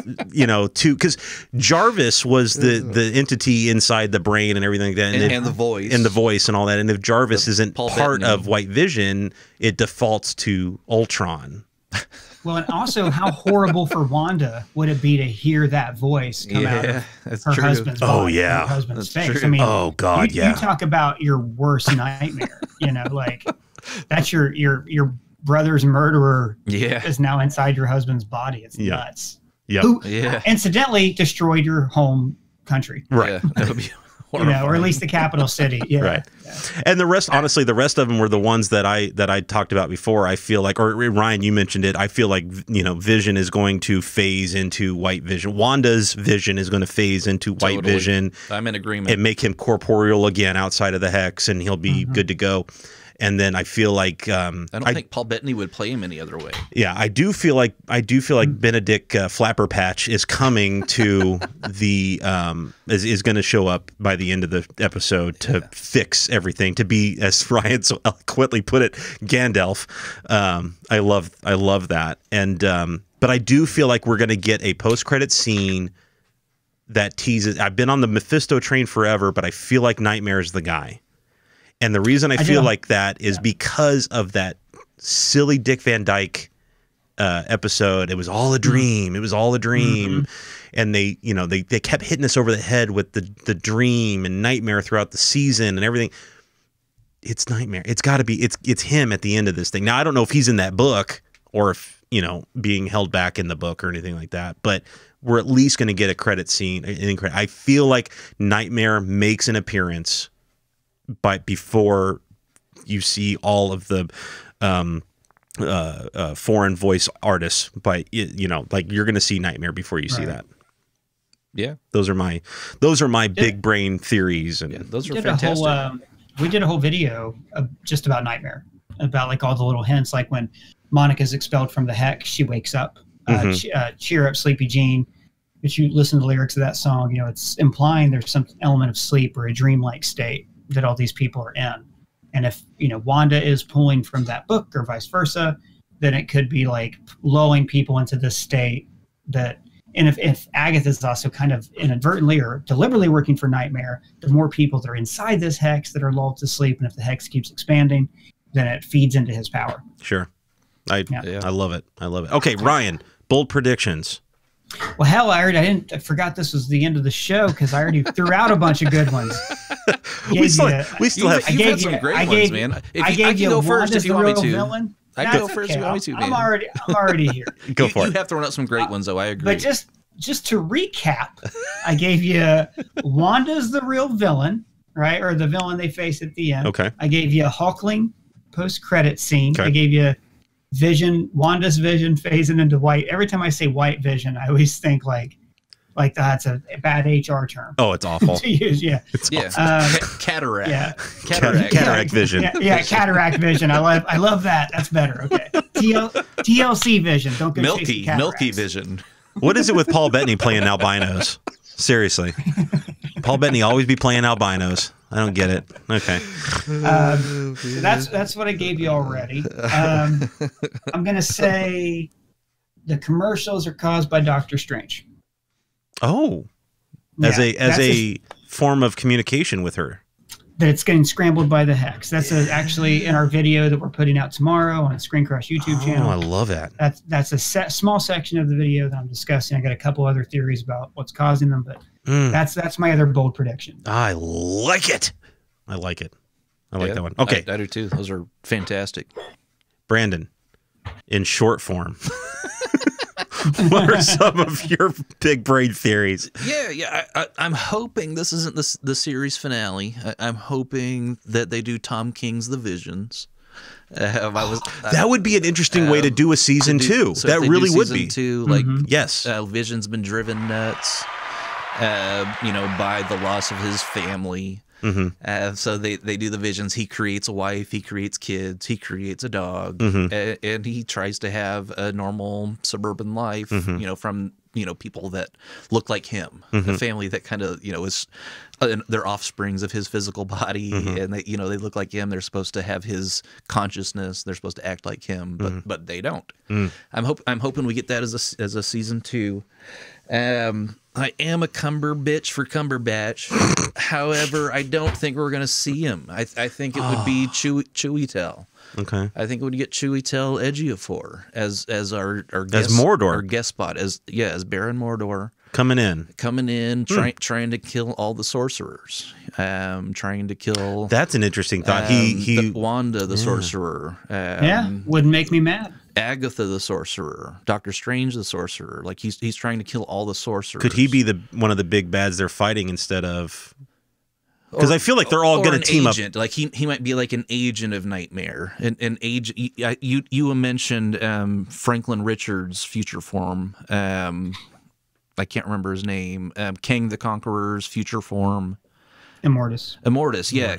two, because Jarvis was the entity inside the brain and everything like that. And the voice. And the voice and all that. And if Jarvis isn't Paul part Bettany. of White Vision, it defaults to Ultron. Well, and also, how horrible for Wanda would it be to hear that voice come out of that's her true. husband's Oh, body, yeah. her husband's That's face? true. I mean, Oh, God, you yeah. talk about your worst nightmare. Like that's your brother's murderer Yeah. is now inside your husband's body. It's Yeah. nuts. Yep. Who Yeah. incidentally destroyed your home country. Right. Yeah, that would be Or at least the capital city. Yeah. Right. Yeah. And the rest, honestly, the rest of them were the ones that I talked about before. I feel like, or Ryan, you mentioned it. I feel like, Vision is going to phase into White Vision. Wanda's Vision is going to phase into White Totally. Vision I'm in agreement. and make him corporeal again outside of the hex, and he'll be good to go. And then I feel like I don't think Paul Bettany would play him any other way. yeah, I do feel like Benedict Flapperpatch is coming to the is going to show up by the end of the episode to fix everything, to be, as Ryan so eloquently put it, Gandalf. I love that, and but I do feel like we're going to get a post-credit scene that teases. I've been on the Mephisto train forever, but I feel like Nightmare is the guy. And the reason I feel like that is because of that silly Dick Van Dyke episode. It was all a dream. It was all a dream. And they kept hitting us over the head with the dream and Nightmare throughout the season and everything. It's Nightmare. It's got to be. It's him at the end of this thing. Now I don't know if he's in that book or if being held back in the book or anything like that. But we're at least going to get a credit scene. I feel like Nightmare makes an appearance. But before you see all of the foreign voice artists, like you're going to see Nightmare before you see that. Yeah, those are my big brain theories, and those are fantastic. We did a whole video just about Nightmare, about like all the little hints, like when Monica's expelled from the hex, she wakes up. Cheer up, Sleepy Jean. If you listen to the lyrics of that song, it's implying there's some element of sleep or a dreamlike state that all these people are in. And if, Wanda is pulling from that book or vice versa, then it could be like lulling people into this state that, and if Agatha is also kind of inadvertently or deliberately working for Nightmare, the more people that are inside this hex that are lulled to sleep, and if the hex keeps expanding, then it feeds into his power. Sure. I love it. I love it. Okay, Ryan, bold predictions. Well, hell, I forgot this was the end of the show because I already threw out a bunch of good ones. We still have. You've had some great ones, man. I can go first if you want me to. Villain. I can go first if you want me to, man. I'm already here. Go for it. You have thrown out some great ones, though. I agree. But just to recap, I gave you Wanda's the real villain, right? Or the villain they face at the end. Okay. I gave you a Hulkling post-credit scene. Okay. I gave you Wanda's Vision phasing into White. Every time I say White Vision, I always think like that's a bad HR term. Oh, it's awful. To use, yeah. Cataract. Yeah. Cataract vision. Yeah, cataract vision. I love that. That's better. Okay. TLC vision. Don't go chasing cataracts. Milky vision. What is it with Paul Bettany playing albinos? Seriously. Paul Bettany always be playing albinos. I don't get it. Okay. So that's what I gave you already. I'm going to say the commercials are caused by Doctor Strange. Oh, as a form of communication with her. That it's getting scrambled by the hex. That's actually in our video that we're putting out tomorrow on the ScreenCrush YouTube channel. Oh, I love that. That's a small section of the video that I'm discussing. I got a couple other theories about what's causing them, but that's my other bold prediction. I like it. I like it. I like that one. Okay. I do too. Those are fantastic. Brandon, in short form, what are some of your big brain theories? Yeah. I'm hoping this isn't the series finale. I'm hoping that they do Tom King's The Visions. That would be an interesting way to do a season 2. So that really would be. Two, like yes, Vision's been driven nuts, by the loss of his family. So they do the Visions. He creates a wife, he creates kids, he creates a dog, and he tries to have a normal suburban life, from people that look like him, a family that kind of is they're offsprings of his physical body, and they they look like him. They're supposed to have his consciousness. They're supposed to act like him, but they don't. I'm hoping we get that as a season 2. I am a bitch for Cumberbatch. However, I don't think we're going to see him. I think it would be Chewie. Okay. I think we'd get Chewie Ejiofor as our guest, as Mordor, our guest spot, as Baron Mordor coming in, trying to kill all the sorcerers, trying to kill. That's an interesting thought. Wanda the sorcerer. Wouldn't make me mad. Agatha the sorcerer, Doctor Strange the sorcerer. Like he's trying to kill all the sorcerers. Could he be one of the big bads they're fighting instead of? Because I feel like they're all going to team agent. Like he might be like an agent of Nightmare. An agent. You mentioned Franklin Richards' future form. I can't remember his name. Kang the Conqueror's future form. Immortus, yeah.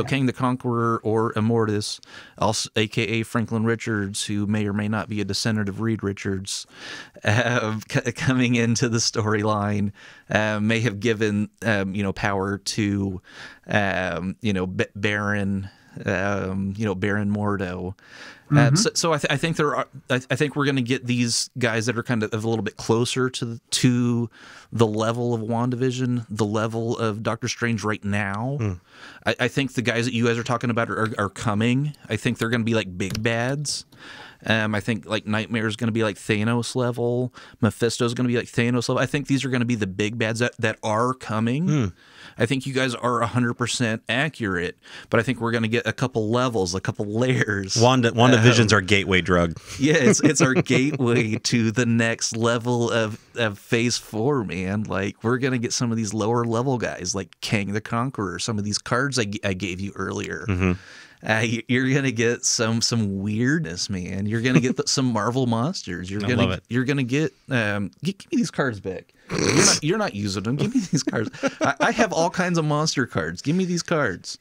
Kang the Conqueror or Immortus, also a.k.a. Franklin Richards, who may or may not be a descendant of Reed Richards, coming into the storyline, may have given power to Baron Mordo. So I think I think we're going to get these guys that are kind of a little bit closer to the level of WandaVision, the level of Doctor Strange right now. I think the guys that you guys are talking about are coming. I think they're going to be like big bads. I think like Nightmare is going to be like Thanos level. Mephisto is going to be like Thanos level. I think these are going to be the big bads that are coming. I think you guys are 100% accurate, but I think we're going to get a couple levels, a couple layers. WandaVision's our gateway drug. Yeah, it's our gateway to the next level of Phase 4, man. Like, we're going to get some of these lower level guys, like Kang the Conqueror, some of these cards I gave you earlier. You're gonna get some weirdness, man. You're gonna get some Marvel monsters. You're gonna get give me these cards back. You're not using them. Give me these cards. I have all kinds of monster cards. Give me these cards.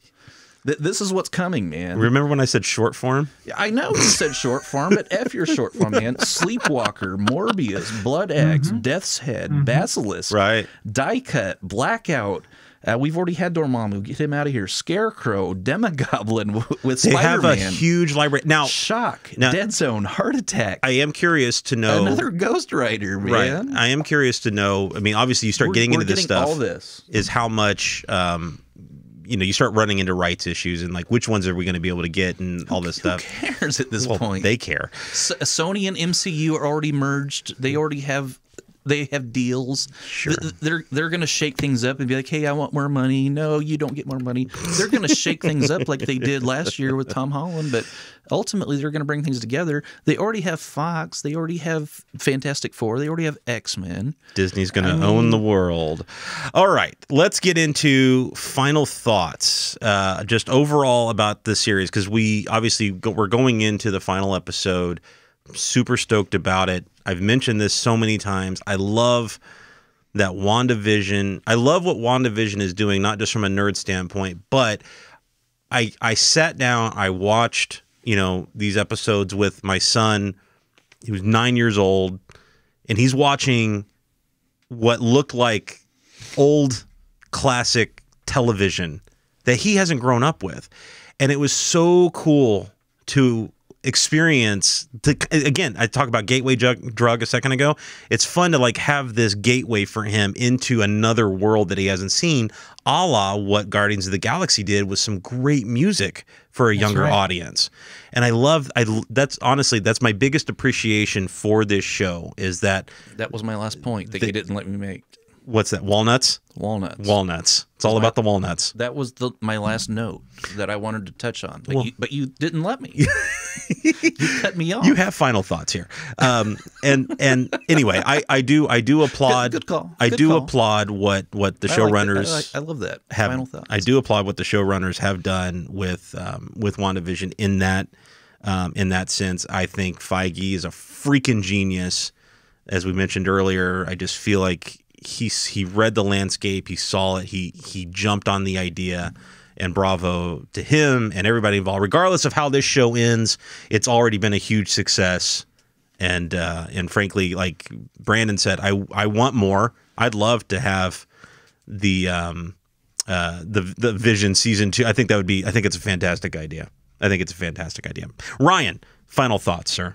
This is what's coming, man. Remember when I said short form? I know you said short form, but F your short form, man. Sleepwalker, Morbius, Blood Axe, Death's Head, Basilisk, right? Die Cut, Blackout. We've already had Dormammu. Get him out of here. Scarecrow, Demogoblin with Spider-Man. They have a huge library. Now, Shock, Dead Zone, Heart Attack. I am curious to know. Another Ghost Rider, man. Right. I am curious to know. I mean, obviously, you start getting into this stuff. All this is how much. You start running into rights issues and like which ones are we going to be able to get and all this stuff. Who cares at this point? They care. Sony and MCU are already merged. They already have. They have deals. Sure. They're going to shake things up and be like, hey, I want more money. No, you don't get more money. They're going to shake things up like they did last year with Tom Holland, but ultimately they're going to bring things together. They already have Fox. They already have Fantastic Four. They already have X-Men. Disney's going to own the world. All right, let's get into final thoughts, just overall about the series, because we're going into the final episode. Super stoked about it. I've mentioned this so many times. I love that WandaVision. I love what WandaVision is doing, not just from a nerd standpoint, but I sat down, I watched, these episodes with my son. He was 9 years old, and he's watching what looked like old classic television that he hasn't grown up with. And it was so cool to experience again, I talked about gateway drug a second ago. It's fun to like have this gateway for him into another world that he hasn't seen, a la what Guardians of the Galaxy did with some great music for a younger audience. And that's honestly, that's my biggest appreciation for this show, is that was my last point that you didn't let me make. What's that? Walnuts? Walnuts. It's all about the walnuts. That was my last note that I wanted to touch on, but you didn't let me. You cut me off. You have final thoughts here. And anyway, I do applaud. Good call. I do applaud what the showrunners. I love that. Have, final thoughts. I do applaud what the showrunners have done with WandaVision in that sense. I think Feige is a freaking genius. As we mentioned earlier, I just feel like he read the landscape, he saw it, he jumped on the idea, and bravo to him and everybody involved. Regardless of how this show ends, it's already been a huge success. And frankly, like Brandon said, I want more. I'd love to have the Vision season 2. I think it's a fantastic idea. Ryan, final thoughts, sir.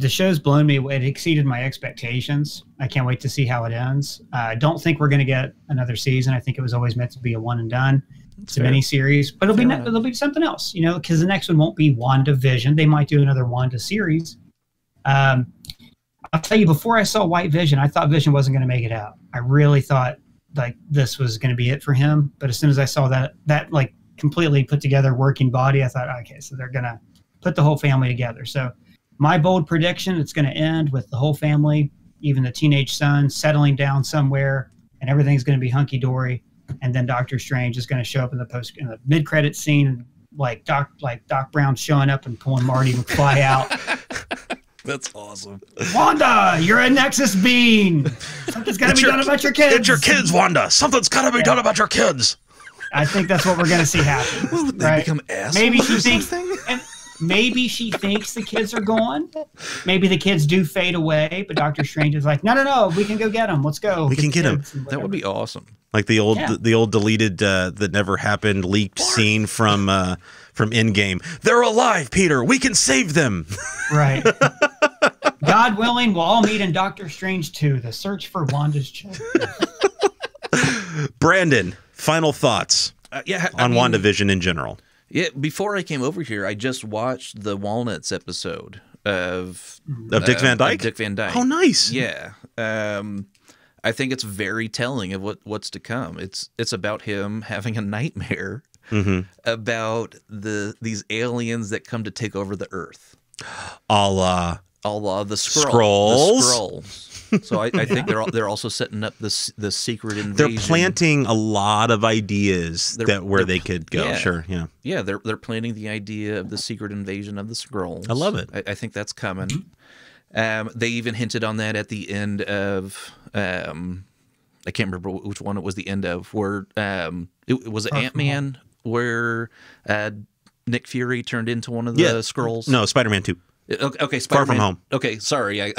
The show's blown me. It exceeded my expectations. I can't wait to see how it ends. I don't think we're going to get another season. I think it was always meant to be a one and done. It's a mini-series, but it'll be something else, because the next one won't be WandaVision. They might do another Wanda series. I'll tell you, before I saw White Vision, I thought Vision wasn't going to make it out. I really thought like this was going to be it for him. But as soon as I saw that like completely put together working body, I thought, okay, so they're going to put the whole family together. So my bold prediction, it's going to end with the whole family, even the teenage son, settling down somewhere, and everything's going to be hunky-dory. And then Doctor Strange is going to show up in the mid-credit scene, like Doc Brown showing up and pulling Marty McFly out. That's awesome. Wanda, you're a Nexus being. Something's got to be done about your kids. It's your kids, Wanda. Something's got to be done about your kids. I think that's what we're going to see happen. Would they become assholes? Maybe she thinks the kids are gone. Maybe the kids do fade away, but Doctor Strange is like, no, we can go get them. Let's go. We can get them. That would be awesome. Like the old deleted that never happened leaked scene from Endgame. They're alive, Peter. We can save them. Right. God willing, we'll all meet in Doctor Strange 2, the search for Wanda's children. Brandon, final thoughts on WandaVision in general. Yeah, before I came over here, I just watched the Walnuts episode of Dick Van Dyke? Dick Van Dyke. Oh, nice. Yeah. I think it's very telling of what's to come. It's about him having a nightmare about these aliens that come to take over the Earth. A la the Skrulls. So I think they're also setting up the secret invasion. They're planting a lot of ideas where they could go. Yeah. Sure, yeah. Yeah, they're planting the idea of the secret invasion of the Skrulls. I love it. I think that's coming. They even hinted on that at the end of I can't remember which one it was the end of, where it was Ant-Man where Nick Fury turned into one of the Skrulls. No, Spider-Man 2. Okay, Spider-Man. Far From Home. Okay, sorry,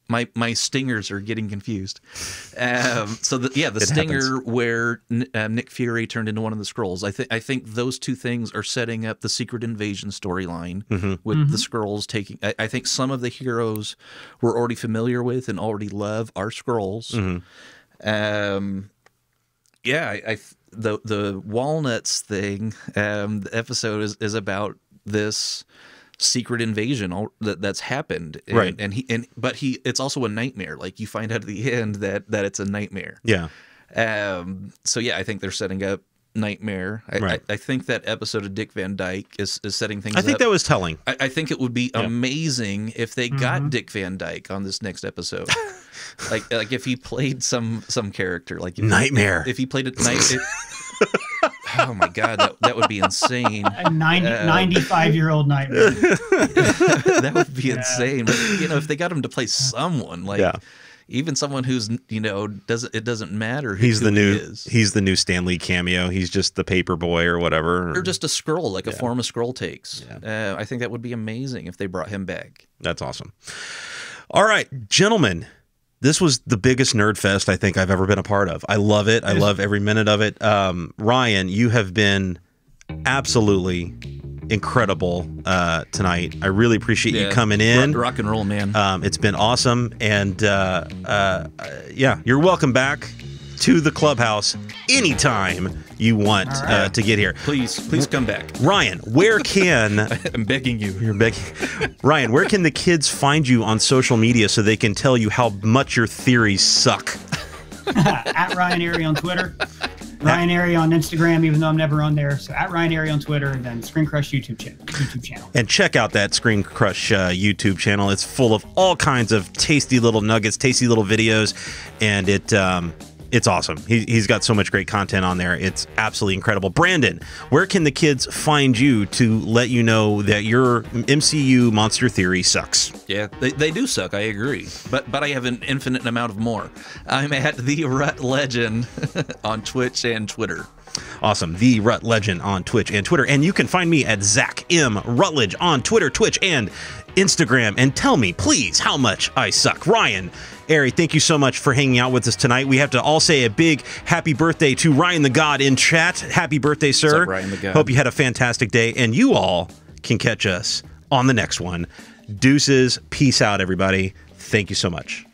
my stingers are getting confused. The stinger happens. Where Nick Fury turned into one of the Skrulls. I think those two things are setting up the secret invasion storyline with the Skrulls taking. I think some of the heroes we're already familiar with and already love are Skrulls. The Walnuts thing. The episode is about this secret invasion that's happened, right? But it's also a nightmare. Like you find out at the end that it's a nightmare. Yeah. So yeah, I think they're setting up Nightmare. I think that episode of Dick Van Dyke is setting things up. I think that was telling. I think it would be amazing if they got Dick Van Dyke on this next episode. like if he played some character, like Nightmare. If he played it, oh my God, that would be insane. A 95-year-old Nightmare. That would be insane. But if they got him to play someone even someone who's it doesn't matter. He's the new Stan Lee cameo. He's just the paper boy or whatever, or just a Skrull, like a form a Skrull takes. I think that would be amazing if they brought him back. That's awesome. All right, gentlemen. This was the biggest nerd fest I think I've ever been a part of. I love it. I love every minute of it. Ryan, you have been absolutely incredible tonight. I really appreciate you coming in. Rock and roll, man. It's been awesome, and yeah, you're welcome back to the clubhouse anytime you want to get here. Please come back. Ryan, where can I'm begging you. You're begging. Ryan, where can the kids find you on social media so they can tell you how much your theories suck? At Ryan Arey on Twitter, Ryan Arey on Instagram, even though I'm never on there. So at Ryan Arey on Twitter, and then ScreenCrush YouTube channel. And check out that ScreenCrush YouTube channel. It's full of all kinds of tasty little nuggets, tasty little videos, and it's awesome. He's got so much great content on there. It's absolutely incredible. Brandon, where can the kids find you to let you know that your MCU monster theory sucks? Yeah, they do suck. I agree. But I have an infinite amount of more. I'm at the Rutledge on Twitch and Twitter. Awesome. The Rutledge on Twitch and Twitter. And you can find me at Zach M. Rutledge on Twitter, Twitch, and Instagram. And tell me, please, how much I suck. Ryan Arey, thank you so much for hanging out with us tonight. We have to all say a big happy birthday to Ryan the God in chat. Happy birthday, sir. What's up, Ryan the God? Hope you had a fantastic day. And you all can catch us on the next one. Deuces. Peace out, everybody. Thank you so much.